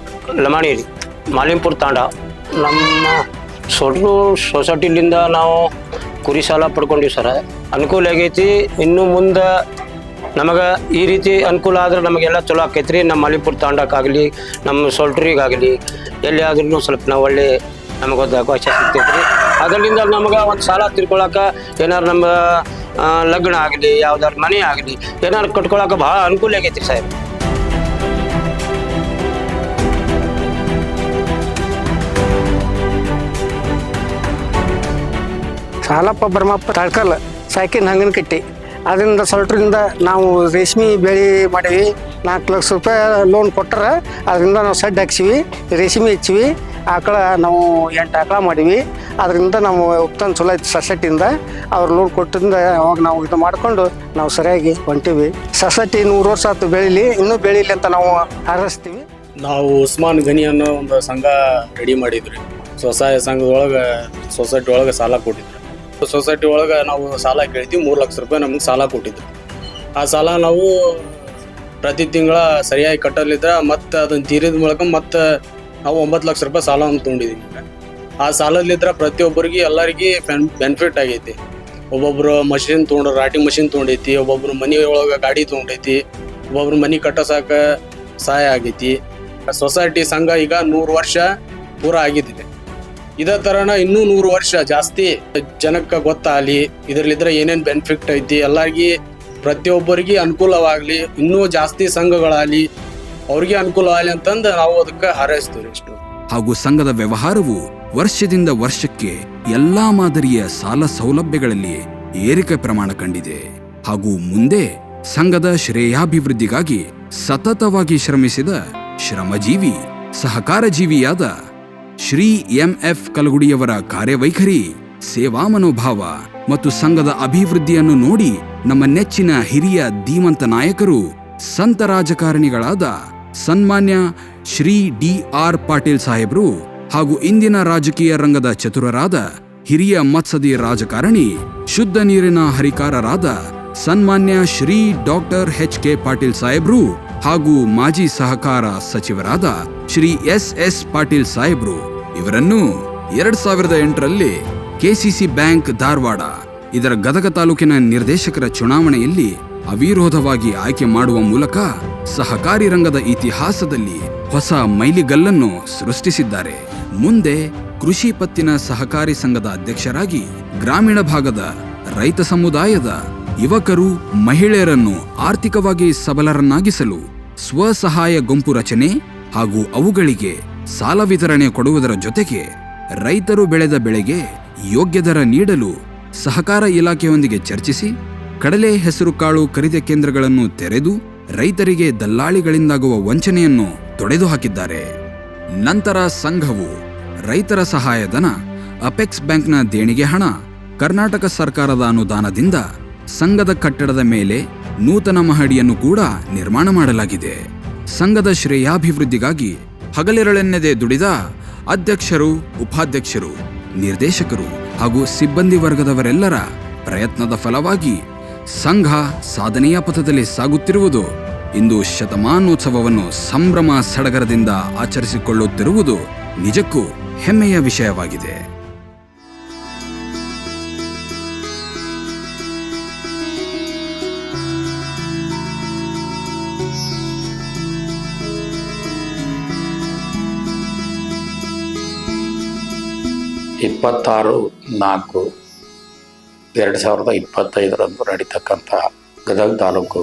ಲಮಾಣಿರಿ ಮಾಲಿಂಪುರ ತಾಂಡ. ನಮ್ಮ ಸೊಡ್ರು ಸೊಸೈಟಿಲಿಂದ ನಾವು ಕುರಿ ಸಾಲ ಪಡ್ಕೊಂಡಿವಿ ಸರ್. ಅನುಕೂಲ ಆಗೈತಿ. ಇನ್ನು ಮುಂದೆ ನಮಗೆ ಈ ರೀತಿ ಅನುಕೂಲ ಆದ್ರೆ ನಮಗೆಲ್ಲ ಚಲೋ ಆಕೈತ್ರಿ. ನಮ್ಮ ಮಾಲಿಂಪುರ ತಾಂಡಕ್ಕಾಗಲಿ ನಮ್ಮ ಸೊಲ್ಟ್ರಿಗಾಗಲಿ ಎಲ್ಲಿ ಆದ್ರೂ ಸ್ವಲ್ಪ ನಾವು ಒಳ್ಳೆ ನಮಗೊಂದು ಅವಕಾಶ ಸಿಗ್ತೈತ್ರಿ. ಅದರಿಂದ ನಮ್ಗೆ ಒಂದು ಸಾಲ ತಿರ್ಕೊಳಕ್ಕೆ ಏನಾರು ನಮ್ಮ ಲಗ್ನ ಆಗಲಿ ಯಾವ್ದಾರು ಮನೆ ಆಗಲಿ ಏನಾರು ಕಟ್ಕೊಳಕ್ಕೆ ಭಾಳ ಅನುಕೂಲ ಆಗೈತ್ರಿ ಸಾಹೇಬ್. ಸಾಲಪ್ಪ ಬ್ರಹ್ಮಪ್ಪ ತಳ್ಕಲ್ ಸಾಕಿನ ಹಂಗನ ಕಟ್ಟಿ ಅದರಿಂದ ಸೊಲ್ಟ್ರಿಂದ ನಾವು ರೇಷ್ಮೆ ಬೆಳೆ ಮಾಡೀವಿ. 4 ಲಕ್ಷ ರೂಪಾಯಿ ಲೋನ್ ಕೊಟ್ಟರೆ ಅದರಿಂದ ನಾವು ಸಡ್ಡು ಹಾಕ್ಸಿವಿ, ರೇಷ್ಮೆ ಹೆಚ್ಚಿವಿ. ಆಕಳ ನಾವು 8 ಆಕಳ ಮಾಡೀವಿ. ಅದರಿಂದ ನಾವು ಉತ್ತಮ ಚಲೋ ಐತಿ ಸೊಸೈಟಿಯಿಂದ. ಅವ್ರು ಲೋನ್ ಕೊಟ್ಟಿಂದ ಅವಾಗ ನಾವು ಇದು ಮಾಡಿಕೊಂಡು ನಾವು ಸರಿಯಾಗಿ ಹೊಂಟೀವಿ. ಸೊಸೈಟಿ 100 ವರ್ಷ ಆಯ್ತು ಬೆಳೀಲಿ, ಇನ್ನೂ ಬೆಳೀಲಿ ಅಂತ ನಾವು ಹಾರೈಸ್ತೀವಿ. ನಾವು ಉಸ್ಮಾನ್ ಗನಿ ಅನ್ನೋ ಒಂದು ಸಂಘ ರೆಡಿ ಮಾಡಿದ್ರಿ. ಸ್ವಸಹಾಯ ಸಂಘದೊಳಗೆ ಸೊಸೈಟಿ ಒಳಗೆ ಸಾಲ ಕೊಟ್ಟಿದ್ರು. ಸೊಸೈಟಿ ಒಳಗೆ ನಾವು ಸಾಲ ಕೇಳ್ತೀವಿ. 3 ಲಕ್ಷ ರೂಪಾಯಿ ನಮ್ಗೆ ಸಾಲ ಕೊಟ್ಟಿದ್ರು. ಆ ಸಾಲ ನಾವು ಪ್ರತಿ ತಿಂಗಳ ಸರಿಯಾಗಿ ಕಟ್ಟಲಿದ್ರೆ ಮತ್ತು ಅದನ್ನು ತೀರಿದ ಮೂಲಕ ಮತ್ತು ನಾವು 9 ಲಕ್ಷ ರೂಪಾಯಿ ಸಾಲವನ್ನು ತೊಗೊಂಡಿದ್ದೀವಿ. ಆ ಸಾಲದಲ್ಲಿದ್ರೆ ಪ್ರತಿಯೊಬ್ಬರಿಗೆ ಎಲ್ಲರಿಗೆ ಬೆನಿಫಿಟ್ ಆಗೈತಿ. ಒಬ್ಬೊಬ್ರು ಮಷಿನ್ ತೊಗೊಂಡ್ರು, ರಾಟಿ ಮಷಿನ್ ತೊಗೊಂಡೈತಿ. ಒಬ್ಬೊಬ್ರು ಮನೆ ಒಳಗೆ ಗಾಡಿ ತೊಗೊಂಡೈತಿ. ಒಬ್ಬೊಬ್ರು ಮನೆ ಕಟ್ಟೋಸಾಕ ಸಹಾಯ ಆಗೈತಿ. ಸೊಸೈಟಿ ಸಂಘ ಈಗ 100 ವರ್ಷ ಪೂರ ಆಗಿದ್ದಿದೆ. ಇದೇ ಥರನ ಇನ್ನೂ 100 ವರ್ಷ ಜಾಸ್ತಿ ಜನಕ್ಕೆ ಗೊತ್ತಾಗಲಿ, ಇದರಲ್ಲಿದ್ರೆ ಏನೇನು ಬೆನಿಫಿಟ್ ಐತಿ, ಎಲ್ಲರಿಗೆ ಪ್ರತಿಯೊಬ್ಬರಿಗೆ ಅನುಕೂಲವಾಗಲಿ, ಇನ್ನೂ ಜಾಸ್ತಿ ಸಂಘಗಳಾಗಲಿ ಅವ್ರಿಗೆ ಅನುಕೂಲ ಆಗಲಿ ಅಂತಂದು ನಾವು ಅದಕ್ಕೆ ಹಾರೈಸ್ತೀವಿ. ಇಷ್ಟು ಹಾಗೂ ಸಂಘದ ವ್ಯವಹಾರವು ವರ್ಷದಿಂದ ವರ್ಷಕ್ಕೆ ಎಲ್ಲಾ ಮಾದರಿಯ ಸಾಲ ಸೌಲಭ್ಯಗಳಲ್ಲಿ ಏರಿಕೆ ಪ್ರಮಾಣ ಕಂಡಿದೆ. ಹಾಗೂ ಮುಂದೆ ಸಂಘದ ಶ್ರೇಯಾಭಿವೃದ್ಧಿಗಾಗಿ ಸತತವಾಗಿ ಶ್ರಮಿಸಿದ ಶ್ರಮಜೀವಿ ಸಹಕಾರ ಜೀವಿಯಾದ ಶ್ರೀ MF ಕಲಗುಡಿಯವರ ಕಾರ್ಯವೈಖರಿ, ಸೇವಾ ಮನೋಭಾವ ಮತ್ತು ಸಂಘದ ಅಭಿವೃದ್ಧಿಯನ್ನು ನೋಡಿ ನಮ್ಮ ನೆಚ್ಚಿನ ಹಿರಿಯ ಧೀಮಂತ ನಾಯಕರು, ಸಂತ ರಾಜಕಾರಣಿಗಳಾದ ಸನ್ಮಾನ್ಯ ಶ್ರೀ DR ಪಾಟೀಲ್ ಸಾಹೇಬ್ರು ಹಾಗೂ ಇಂದಿನ ರಾಜಕೀಯ ರಂಗದ ಚತುರರಾದ ಹಿರಿಯ ಮತ್ಸದಿ ರಾಜಕಾರಣಿ, ಶುದ್ಧ ನೀರಿನ ಹರಿಕಾರರಾದ ಸನ್ಮಾನ್ಯ ಶ್ರೀ ಡಾಕ್ಟರ್ HK ಪಾಟೀಲ್ ಸಾಹೇಬ್ರು ಹಾಗೂ ಮಾಜಿ ಸಹಕಾರ ಸಚಿವರಾದ ಶ್ರೀ SS ಪಾಟೀಲ್ ಸಾಹೇಬ್ರು ಇವರನ್ನು 2008ರಲ್ಲಿ KCC ಬ್ಯಾಂಕ್ ಧಾರವಾಡ ಇದರ ಗದಗ ತಾಲೂಕಿನ ನಿರ್ದೇಶಕರ ಚುನಾವಣೆಯಲ್ಲಿ ಅವಿರೋಧವಾಗಿ ಆಯ್ಕೆ ಮಾಡುವ ಮೂಲಕ ಸಹಕಾರಿ ರಂಗದ ಇತಿಹಾಸದಲ್ಲಿ ಹೊಸ ಮೈಲಿಗಲ್ಲನ್ನು ಸೃಷ್ಟಿಸಿದ್ದಾರೆ. ಮುಂದೆ ಕೃಷಿ ಪತ್ತಿನ ಸಹಕಾರಿ ಸಂಘದ ಅಧ್ಯಕ್ಷರಾಗಿ ಗ್ರಾಮೀಣ ಭಾಗದ ರೈತ ಸಮುದಾಯದ ಯುವಕರು, ಮಹಿಳೆಯರನ್ನು ಆರ್ಥಿಕವಾಗಿ ಸಬಲರನ್ನಾಗಿಸಲು ಸ್ವಸಹಾಯ ಗುಂಪು ರಚನೆ ಹಾಗೂ ಅವುಗಳಿಗೆ ಸಾಲ ವಿತರಣೆ ಕೊಡುವುದರ ಜೊತೆಗೆ ರೈತರು ಬೆಳೆದ ಬೆಳೆಗೆ ಯೋಗ್ಯ ದರ ನೀಡಲು ಸಹಕಾರ ಇಲಾಖೆಯೊಂದಿಗೆ ಚರ್ಚಿಸಿ ಕಡಲೆ ಹೆಸರುಕಾಳು ಖರೀದಿ ಕೇಂದ್ರಗಳನ್ನು ತೆರೆದು ರೈತರಿಗೆ ದಲ್ಲಾಳಿಗಳಿಂದಾಗುವ ವಂಚನೆಯನ್ನು ತೊಡೆದು ಹಾಕಿದ್ದಾರೆ. ನಂತರ ಸಂಘವು ರೈತರ ಸಹಾಯಧನ, ಅಪೆಕ್ಸ್ ಬ್ಯಾಂಕ್ನ ದೇಣಿಗೆ ಹಣ, ಕರ್ನಾಟಕ ಸರ್ಕಾರದ ಅನುದಾನದಿಂದ ಸಂಘದ ಕಟ್ಟಡದ ಮೇಲೆ ನೂತನ ಮಹಡಿಯನ್ನು ಕೂಡ ನಿರ್ಮಾಣ ಮಾಡಲಾಗಿದೆ. ಸಂಘದ ಶ್ರೇಯಾಭಿವೃದ್ಧಿಗಾಗಿ ಹಗಲಿರಳೆನ್ನದೆ ದುಡಿದ ಅಧ್ಯಕ್ಷರು, ಉಪಾಧ್ಯಕ್ಷರು, ನಿರ್ದೇಶಕರು ಹಾಗೂ ಸಿಬ್ಬಂದಿ ವರ್ಗದವರೆಲ್ಲರ ಪ್ರಯತ್ನದ ಫಲವಾಗಿ ಸಂಘ ಸಾಧನೆಯ ಪಥದಲ್ಲಿ ಸಾಗುತ್ತಿರುವುದು. ಇಂದು ಶತಮಾನೋತ್ಸವವನ್ನು ಸಂಭ್ರಮ ಸಡಗರದಿಂದ ಆಚರಿಸಿಕೊಳ್ಳುತ್ತಿರುವುದು ನಿಜಕ್ಕೂ ಹೆಮ್ಮೆಯ ವಿಷಯವಾಗಿದೆ. (26/4, 2025) ನಡೀತಕ್ಕಂಥ ಗದಗ ತಾಲೂಕು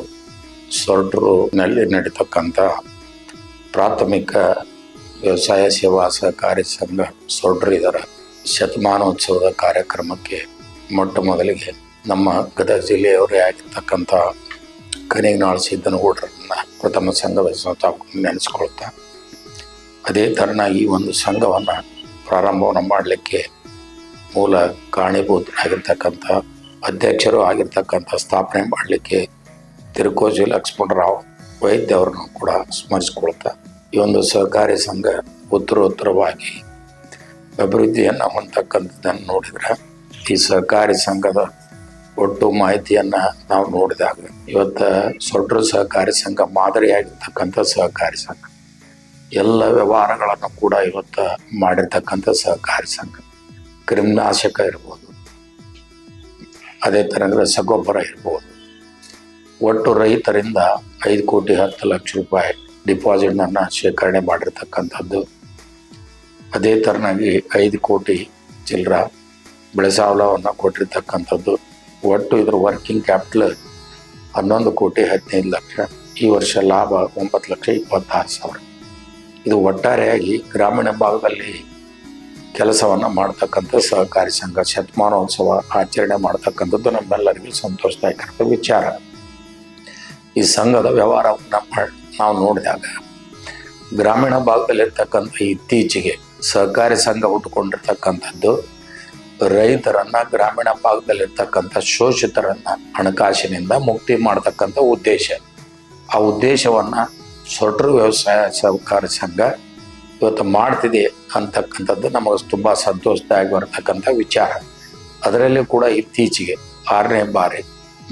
ಸೊರಟೂರಿನಲ್ಲಿ ನಡೀತಕ್ಕಂಥ ಪ್ರಾಥಮಿಕ ವ್ಯವಸಾಯ ಸೇವಾ ಸಹಕಾರಿ ಸಂಘ ಸೊರಟೂರು ಇದರ ಶತಮಾನೋತ್ಸವದ ಕಾರ್ಯಕ್ರಮಕ್ಕೆ ಮೊಟ್ಟ ಮೊದಲಿಗೆ ನಮ್ಮ ಗದಗ ಜಿಲ್ಲೆಯವರೇ ಆಗಿರ್ತಕ್ಕಂಥ ಕನಿಗನಾಳ್ ಸಿದ್ದನಗೌಡರನ್ನ ಪ್ರಥಮ ಸಂಘ ನೆನೆಸ್ಕೊಳ್ತಾ, ಅದೇ ಥರನ ಈ ಒಂದು ಸಂಘವನ್ನು ಪ್ರಾರಂಭವನ್ನು ಮಾಡಲಿಕ್ಕೆ ಮೂಲ ಕಾರಣೀಭೂತರಾಗಿರ್ತಕ್ಕಂಥ ಅಧ್ಯಕ್ಷರು ಆಗಿರ್ತಕ್ಕಂಥ ಸ್ಥಾಪನೆ ಮಾಡಲಿಕ್ಕೆ ತಿರುಕೋಜಿ ಲಕ್ಷ್ಮಣರಾವ್ ವೈದ್ಯ ಅವರನ್ನು ಕೂಡ ಸ್ಮರಿಸ್ಕೊಳ್ತಾ, ಈ ಒಂದು ಸಹಕಾರಿ ಸಂಘ ಉತ್ತರೋತ್ತರವಾಗಿ ಅಭಿವೃದ್ಧಿಯನ್ನು ಹೊಂದತಕ್ಕಂಥದ್ದನ್ನು ನೋಡಿದರೆ, ಈ ಸಹಕಾರಿ ಸಂಘದ ಒಟ್ಟು ಮಾಹಿತಿಯನ್ನು ನಾವು ನೋಡಿದಾಗ ಇವತ್ತು ಸೊಡ್ರು ಸಹಕಾರಿ ಸಂಘ ಮಾದರಿಯಾಗಿರ್ತಕ್ಕಂಥ ಸಹಕಾರಿ ಸಂಘ, ಎಲ್ಲ ವ್ಯವಹಾರಗಳನ್ನು ಕೂಡ ಇವತ್ತು ಮಾಡಿರ್ತಕ್ಕಂಥ ಸಹಕಾರಿ ಸಂಘ. ಕ್ರಿಮಿನಾಶಕ ಇರ್ಬೋದು, ಅದೇ ಥರ ರಸಗೊಬ್ಬರ ಇರ್ಬೋದು. ಒಟ್ಟು ರೈತರಿಂದ 5,10,00,000 ಡಿಪಾಸಿಟ್ನನ್ನು ಶೇಖರಣೆ ಮಾಡಿರ್ತಕ್ಕಂಥದ್ದು. ಅದೇ ಥರನಾಗಿ 5 ಕೋಟಿ ಚಿಲ್ಲರ ಬೆಳೆ ಸಾಲವನ್ನು ಕೊಟ್ಟಿರ್ತಕ್ಕಂಥದ್ದು. ಒಟ್ಟು ಇದ್ರ ವರ್ಕಿಂಗ್ ಕ್ಯಾಪಿಟಲ್ 11,15,00,000. ಈ ವರ್ಷ ಲಾಭ 9,26,000. ಇದು ಒಟ್ಟಾರೆಯಾಗಿ ಗ್ರಾಮೀಣ ಭಾಗದಲ್ಲಿ ಕೆಲಸವನ್ನು ಮಾಡ್ತಕ್ಕಂಥ ಸಹಕಾರಿ ಸಂಘ ಶತಮಾನೋತ್ಸವ ಆಚರಣೆ ಮಾಡ್ತಕ್ಕಂಥದ್ದು ನಮ್ಮೆಲ್ಲರಿಗೂ ಸಂತೋಷದಾಯಕ ವಿಚಾರ. ಈ ಸಂಘದ ವ್ಯವಹಾರವನ್ನು ನಾವು ನೋಡಿದಾಗ ಗ್ರಾಮೀಣ ಭಾಗದಲ್ಲಿರ್ತಕ್ಕಂಥ ಇತ್ತೀಚೆಗೆ ಸಹಕಾರಿ ಸಂಘ ಹುಟ್ಟುಕೊಂಡಿರ್ತಕ್ಕಂಥದ್ದು ರೈತರನ್ನ, ಗ್ರಾಮೀಣ ಭಾಗದಲ್ಲಿರ್ತಕ್ಕಂಥ ಶೋಷಿತರನ್ನ ಹಣಕಾಸಿನಿಂದ ಮುಕ್ತಿ ಮಾಡ್ತಕ್ಕಂಥ ಉದ್ದೇಶ. ಆ ಉದ್ದೇಶವನ್ನು ಸೊಡ್ರು ವ್ಯವಸಾಯ ಸಹಕಾರಿ ಸಂಘ ಇವತ್ತು ಮಾಡ್ತಿದೆ ಅಂತಕ್ಕಂಥದ್ದು ನಮಗೆ ತುಂಬ ಸಂತೋಷದಾಯಕ ಬರ್ತಕ್ಕಂಥ ವಿಚಾರ. ಅದರಲ್ಲಿ ಕೂಡ ಇತ್ತೀಚೆಗೆ 6ನೇ ಬಾರಿ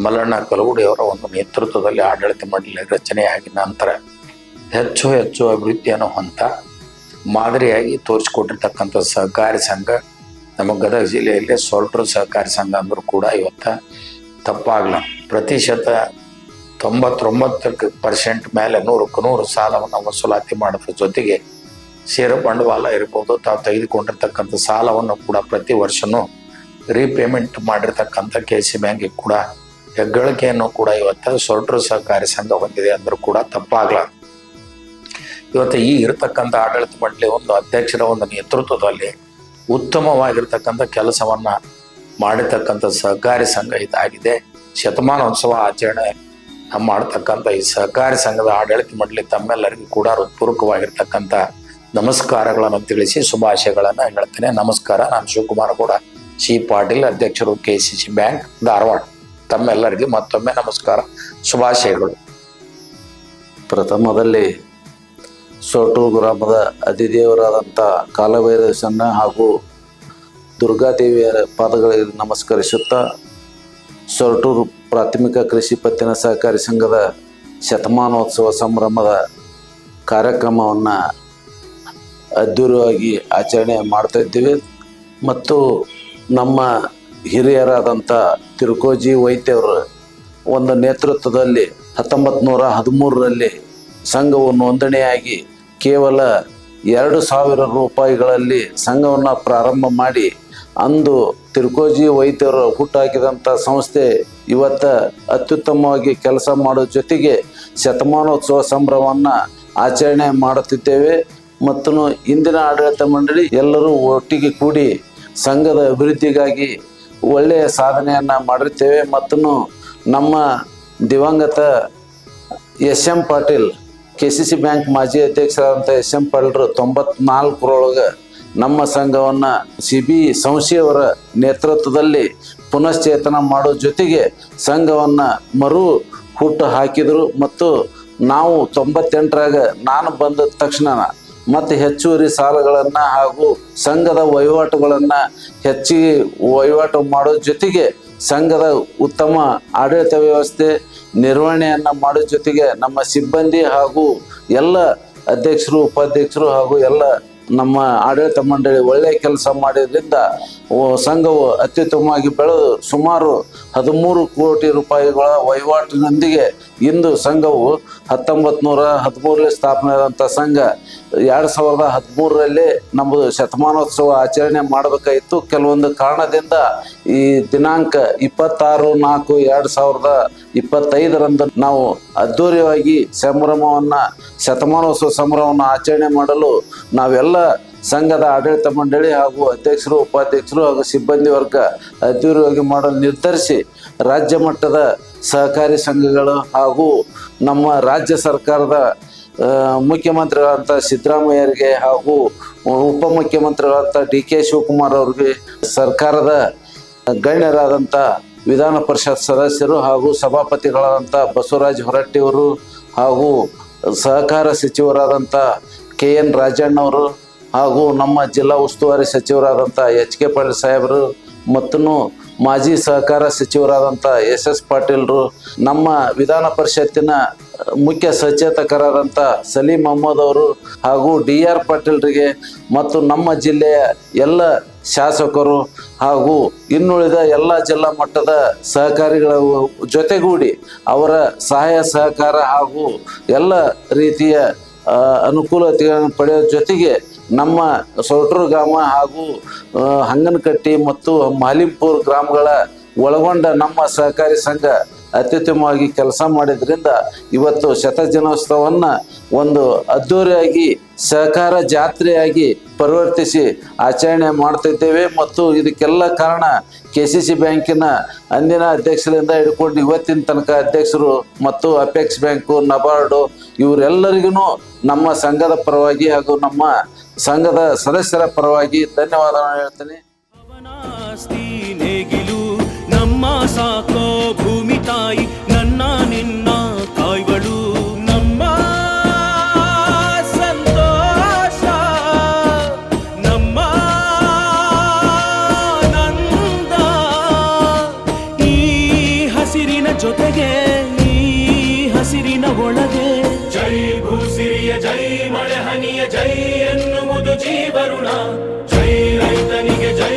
ಮಲ್ಲಣ್ಣ ಕಲಗುಡಿಯವರ ಒಂದು ನೇತೃತ್ವದಲ್ಲಿ ಆಡಳಿತ ಮಂಡಳಿ ರಚನೆಯಾಗಿ ನಂತರ ಹೆಚ್ಚು ಹೆಚ್ಚು ಅಭಿವೃದ್ಧಿಯನ್ನು ಹೊಂದ ಮಾದರಿಯಾಗಿ ತೋರಿಸಿಕೊಟ್ಟಿರ್ತಕ್ಕಂಥ ಸಹಕಾರಿ ಸಂಘ ನಮ್ಮ ಗದಗ ಜಿಲ್ಲೆಯಲ್ಲಿ ಸೊಡ್ರು ಸಹಕಾರಿ ಸಂಘ ಅಂದರೂ ಕೂಡ ಇವತ್ತು ತಪ್ಪಾಗಲ್ಲ. ಪ್ರತಿಶತ 99% ಮೇಲೆ 100ಕ್ಕೆ 100 ಸಾಲವನ್ನು ವಸೂಲಾತಿ ಮಾಡೋದ್ರ ಜೊತೆಗೆ ಷೇರು ಬಂಡವಾಳ ಇರ್ಬೋದು, ತಾವು ತೆಗೆದುಕೊಂಡಿರ್ತಕ್ಕಂಥ ಸಾಲವನ್ನು ಕೂಡ ಪ್ರತಿ ವರ್ಷನೂ ರೀಪೇಮೆಂಟ್ ಮಾಡಿರ್ತಕ್ಕಂಥ KC ಬ್ಯಾಂಕಿಗೆ ಕೂಡ ಹೆಗ್ಗಳಿಕೆಯನ್ನು ಕೂಡ ಇವತ್ತು ಸೊಡ್ರು ಸಹಕಾರಿ ಸಂಘ ಹೊಂದಿದೆ ಅಂದರೂ ಕೂಡ ತಪ್ಪಾಗಲ್ಲ. ಇವತ್ತು ಈ ಇರತಕ್ಕಂಥ ಆಡಳಿತ ಮಂಡಳಿ ಒಂದು ಅಧ್ಯಕ್ಷರ ಒಂದು ನೇತೃತ್ವದಲ್ಲಿ ಉತ್ತಮವಾಗಿರ್ತಕ್ಕಂಥ ಕೆಲಸವನ್ನು ಮಾಡಿರ್ತಕ್ಕಂಥ ಸಹಕಾರಿ ಸಂಘ ಇದಾಗಿದೆ. ಶತಮಾನೋತ್ಸವ ಆಚರಣೆ ಮಾಡ್ತಕ್ಕಂಥ ಈ ಸಹಕಾರಿ ಸಂಘದ ಆಡಳಿತ ಮಂಡಳಿ ತಮ್ಮೆಲ್ಲರಿಗೂ ಕೂಡ ಹೃತ್ಪೂರ್ವಕವಾಗಿರ್ತಕ್ಕಂಥ ನಮಸ್ಕಾರಗಳನ್ನು ತಿಳಿಸಿ ಶುಭಾಶಯಗಳನ್ನು ಹೇಳ್ತೇನೆ. ನಮಸ್ಕಾರ. ನಾನು ಶಿವಕುಮಾರ ಗೌಡ, ಸಿ ಪಾಟೀಲ್, ಅಧ್ಯಕ್ಷರು KCC ಬ್ಯಾಂಕ್, ಧಾರವಾಡ. ತಮ್ಮೆಲ್ಲರಿಗೂ ಮತ್ತೊಮ್ಮೆ ನಮಸ್ಕಾರ, ಶುಭಾಶಯಗಳು. ಪ್ರಥಮದಲ್ಲಿ ಸೊಡ್ರು ಗ್ರಾಮದ ಅಧಿದೇವರಾದಂಥ ಕಾಲಭೈರಸನ್ನ ಹಾಗೂ ದುರ್ಗಾದೇವಿಯರ ಪಾದಗಳಿಗೆ ನಮಸ್ಕರಿಸುತ್ತಾ ಸೊಡ್ರು ಪ್ರಾಥಮಿಕ ಕೃಷಿ ಪತ್ತಿನ ಸಹಕಾರಿ ಸಂಘದ ಶತಮಾನೋತ್ಸವ ಸಂಭ್ರಮದ ಕಾರ್ಯಕ್ರಮವನ್ನು ಅದ್ಧೂರಿಯಾಗಿ ಆಚರಣೆ ಮಾಡ್ತಾ ಇದ್ದೀವಿ. ಮತ್ತು ನಮ್ಮ ಹಿರಿಯರಾದಂಥ ತಿರುಕೋಜಿ ವೈದ್ಯವರು ಒಂದು ನೇತೃತ್ವದಲ್ಲಿ 1913ರಲ್ಲಿ ಸಂಘವು ನೋಂದಣಿಯಾಗಿ ಕೇವಲ 2,000 ರೂಪಾಯಿಗಳಲ್ಲಿ ಸಂಘವನ್ನು ಪ್ರಾರಂಭ ಮಾಡಿ ಅಂದು ತಿರುಕೋಜಿ ವೈದ್ಯರು ಹುಟ್ಟಾಕಿದಂಥ ಸಂಸ್ಥೆ ಇವತ್ತು ಅತ್ಯುತ್ತಮವಾಗಿ ಕೆಲಸ ಮಾಡೋ ಜೊತೆಗೆ ಶತಮಾನೋತ್ಸವ ಸಂಭ್ರಮವನ್ನು ಆಚರಣೆ ಮಾಡುತ್ತಿದ್ದೇವೆ. ಮತ್ತು ಇಂದಿನ ಆಡಳಿತ ಮಂಡಳಿ ಎಲ್ಲರೂ ಒಟ್ಟಿಗೆ ಕೂಡಿ ಸಂಘದ ಅಭಿವೃದ್ಧಿಗಾಗಿ ಒಳ್ಳೆಯ ಸಾಧನೆಯನ್ನು ಮಾಡಿರ್ತೇವೆ. ಮತ್ತು ನಮ್ಮ ದಿವಂಗತ SM ಪಾಟೀಲ್, KCC ಬ್ಯಾಂಕ್ ಮಾಜಿ ಅಧ್ಯಕ್ಷರಾದಂಥ SM ಪಾಟೀಲ್ರು 94ರೊಳಗೆ ನಮ್ಮ ಸಂಘವನ್ನು CB ಸಂಸ್ಥೆಯವರ ನೇತೃತ್ವದಲ್ಲಿ ಪುನಶ್ಚೇತನ ಮಾಡೋ ಜೊತೆಗೆ ಸಂಘವನ್ನು ಮರು ಹುಟ್ಟು ಹಾಕಿದರು. ಮತ್ತು ನಾವು 98ರಾಗ ನಾನು ಬಂದ ತಕ್ಷಣ ಮತ್ತು ಹೆಚ್ಚುವರಿ ಸಾಲಗಳನ್ನು ಹಾಗೂ ಸಂಘದ ವಹಿವಾಟುಗಳನ್ನು ಹೆಚ್ಚಿಗೆ ವಹಿವಾಟು ಮಾಡೋ ಜೊತೆಗೆ ಸಂಘದ ಉತ್ತಮ ಆಡಳಿತ ವ್ಯವಸ್ಥೆ ನಿರ್ವಹಣೆಯನ್ನು ಮಾಡೋ ಜೊತೆಗೆ ನಮ್ಮ ಸಿಬ್ಬಂದಿ ಹಾಗೂ ಎಲ್ಲ ಅಧ್ಯಕ್ಷರು, ಉಪಾಧ್ಯಕ್ಷರು ಹಾಗೂ ಎಲ್ಲ ನಮ್ಮ ಆಡಳಿತ ಮಂಡಳಿ ಒಳ್ಳೆಯ ಕೆಲಸ ಮಾಡಿದ್ರಿಂದ ಸಂಘವು ಅತ್ಯುತ್ತಮವಾಗಿ ಬೆಳೆದು ಸುಮಾರು 13 ಕೋಟಿ ರೂಪಾಯಿಗಳ ವಹಿವಾಟಿನೊಂದಿಗೆ ಇಂದು ಸಂಘವು 1913ರಲ್ಲಿ ಸ್ಥಾಪನೆ ಆದಂಥ ಸಂಘ 2013ರಲ್ಲಿ ನಮ್ಮದು ಶತಮಾನೋತ್ಸವ ಆಚರಣೆ ಮಾಡಬೇಕಾಯಿತು. ಕೆಲವೊಂದು ಕಾರಣದಿಂದ ಈ ದಿನಾಂಕ 26/4/2025ರಂದು ನಾವು ಅದ್ಧೂರಿಯಾಗಿ ಶತಮಾನೋತ್ಸವ ಸಂಭ್ರಮವನ್ನು ಆಚರಣೆ ಮಾಡಲು ನಾವೆಲ್ಲ ಸಂಘದ ಆಡಳಿತ ಮಂಡಳಿ ಹಾಗೂ ಅಧ್ಯಕ್ಷರು, ಉಪಾಧ್ಯಕ್ಷರು ಹಾಗೂ ಸಿಬ್ಬಂದಿ ವರ್ಗ ಅದ್ಧೂರಿಯಾಗಿ ಮಾಡಲು ನಿರ್ಧರಿಸಿ ರಾಜ್ಯ ಮಟ್ಟದ ಸಹಕಾರಿ ಸಂಘಗಳು ಹಾಗೂ ನಮ್ಮ ರಾಜ್ಯ ಸರ್ಕಾರದ ಮುಖ್ಯಮಂತ್ರಿಗಳಂಥ ಸಿದ್ದರಾಮಯ್ಯರಿಗೆ ಹಾಗೂ ಉಪಮುಖ್ಯಮಂತ್ರಿಗಳಂಥ DK ಶಿವಕುಮಾರ್ ಅವ್ರಿಗೆ, ಸರ್ಕಾರದ ಗಣ್ಯರಾದಂಥ ವಿಧಾನ ಪರಿಷತ್ ಸದಸ್ಯರು ಹಾಗೂ ಸಭಾಪತಿಗಳಾದಂಥ ಬಸವರಾಜ ಹೊರಟ್ಟಿಯವರು ಹಾಗೂ ಸಹಕಾರ ಸಚಿವರಾದಂಥ KN ರಾಜಣ್ಣವರು ಹಾಗೂ ನಮ್ಮ ಜಿಲ್ಲಾ ಉಸ್ತುವಾರಿ ಸಚಿವರಾದಂಥ HK ಪಾಟೀಲ್ ಸಾಹೇಬರು ಮತ್ತು ಮಾಜಿ ಸಹಕಾರ ಸಚಿವರಾದಂಥ SS ಪಾಟೀಲ್ರು, ನಮ್ಮ ವಿಧಾನ ಪರಿಷತ್ತಿನ ಮುಖ್ಯ ಸಚೇತಕರಾದಂಥ ಸಲೀಂ ಅಹ್ಮದ್ ಅವರು ಹಾಗೂ DR ಪಾಟೀಲ್ರಿಗೆ ಮತ್ತು ನಮ್ಮ ಜಿಲ್ಲೆಯ ಎಲ್ಲ ಶಾಸಕರು ಹಾಗೂ ಇನ್ನುಳಿದ ಎಲ್ಲ ಜಿಲ್ಲಾ ಮಟ್ಟದ ಸಹಕಾರಿಗಳ ಜೊತೆಗೂಡಿ ಅವರ ಸಹಾಯ ಸಹಕಾರ ಹಾಗೂ ಎಲ್ಲ ರೀತಿಯ ಅನುಕೂಲತೆಗಳನ್ನು ಪಡೆಯುವ ಜೊತೆಗೆ ನಮ್ಮ ಸೊರಟೂರು ಗ್ರಾಮ ಹಾಗೂ ಹಂಗನಕಟ್ಟಿ ಮತ್ತು ಮಾಲಿಂಪುರ ಗ್ರಾಮಗಳ ಒಳಗೊಂಡ ನಮ್ಮ ಸಹಕಾರಿ ಸಂಘ ಅತ್ಯುತ್ತಮವಾಗಿ ಕೆಲಸ ಮಾಡಿದ್ರಿಂದ ಇವತ್ತು ಶತದಿನೋತ್ಸವವನ್ನು ಒಂದು ಅದ್ಧೂರಿಯಾಗಿ ಸಹಕಾರ ಜಾತ್ರೆಯಾಗಿ ಪರಿವರ್ತಿಸಿ ಆಚರಣೆ ಮಾಡ್ತಿದ್ದೇವೆ. ಮತ್ತು ಇದಕ್ಕೆಲ್ಲ ಕಾರಣ KCC ಬ್ಯಾಂಕಿನ ಅಂದಿನ ಅಧ್ಯಕ್ಷರಿಂದ ಹಿಡ್ಕೊಂಡು ಇವತ್ತಿನ ತನಕ ಅಧ್ಯಕ್ಷರು ಮತ್ತು ಅಪೆಕ್ಸ್ ಬ್ಯಾಂಕು, ನಬಾರ್ಡು ಇವರೆಲ್ಲರಿಗೂ ನಮ್ಮ ಸಂಘದ ಪರವಾಗಿ ಹಾಗೂ ನಮ್ಮ ಸಂಘದ ಸದಸ್ಯರ ಪರವಾಗಿ ಧನ್ಯವಾದಗಳನ್ನು ಹೇಳ್ತೀನಿ. ನೇಗಿಲು ನಮ್ಮ ಸಾಕೋ ಭೂಮಿ ತಾಯಿ, ನನ್ನ ನಿನ್ನ ಕಾಯ್ವಳು, ನಮ್ಮ ಸಂತೋಷ, ನಮ್ಮ ನಂದ. ಈ ಹಸಿರಿನ ಜೊತೆಗೆ, ಈ ಹಸಿರಿನ ಒಳಗೆ, ಜೈ ಭೂಸಿರಿಯ ಜೈ ಮಳೆ ಹನಿಯ ಜೈ ಎನ್ನುವುದು ಜೀವರುಣ, ಜೈ ರೈತನಿಗೆ ಜೈ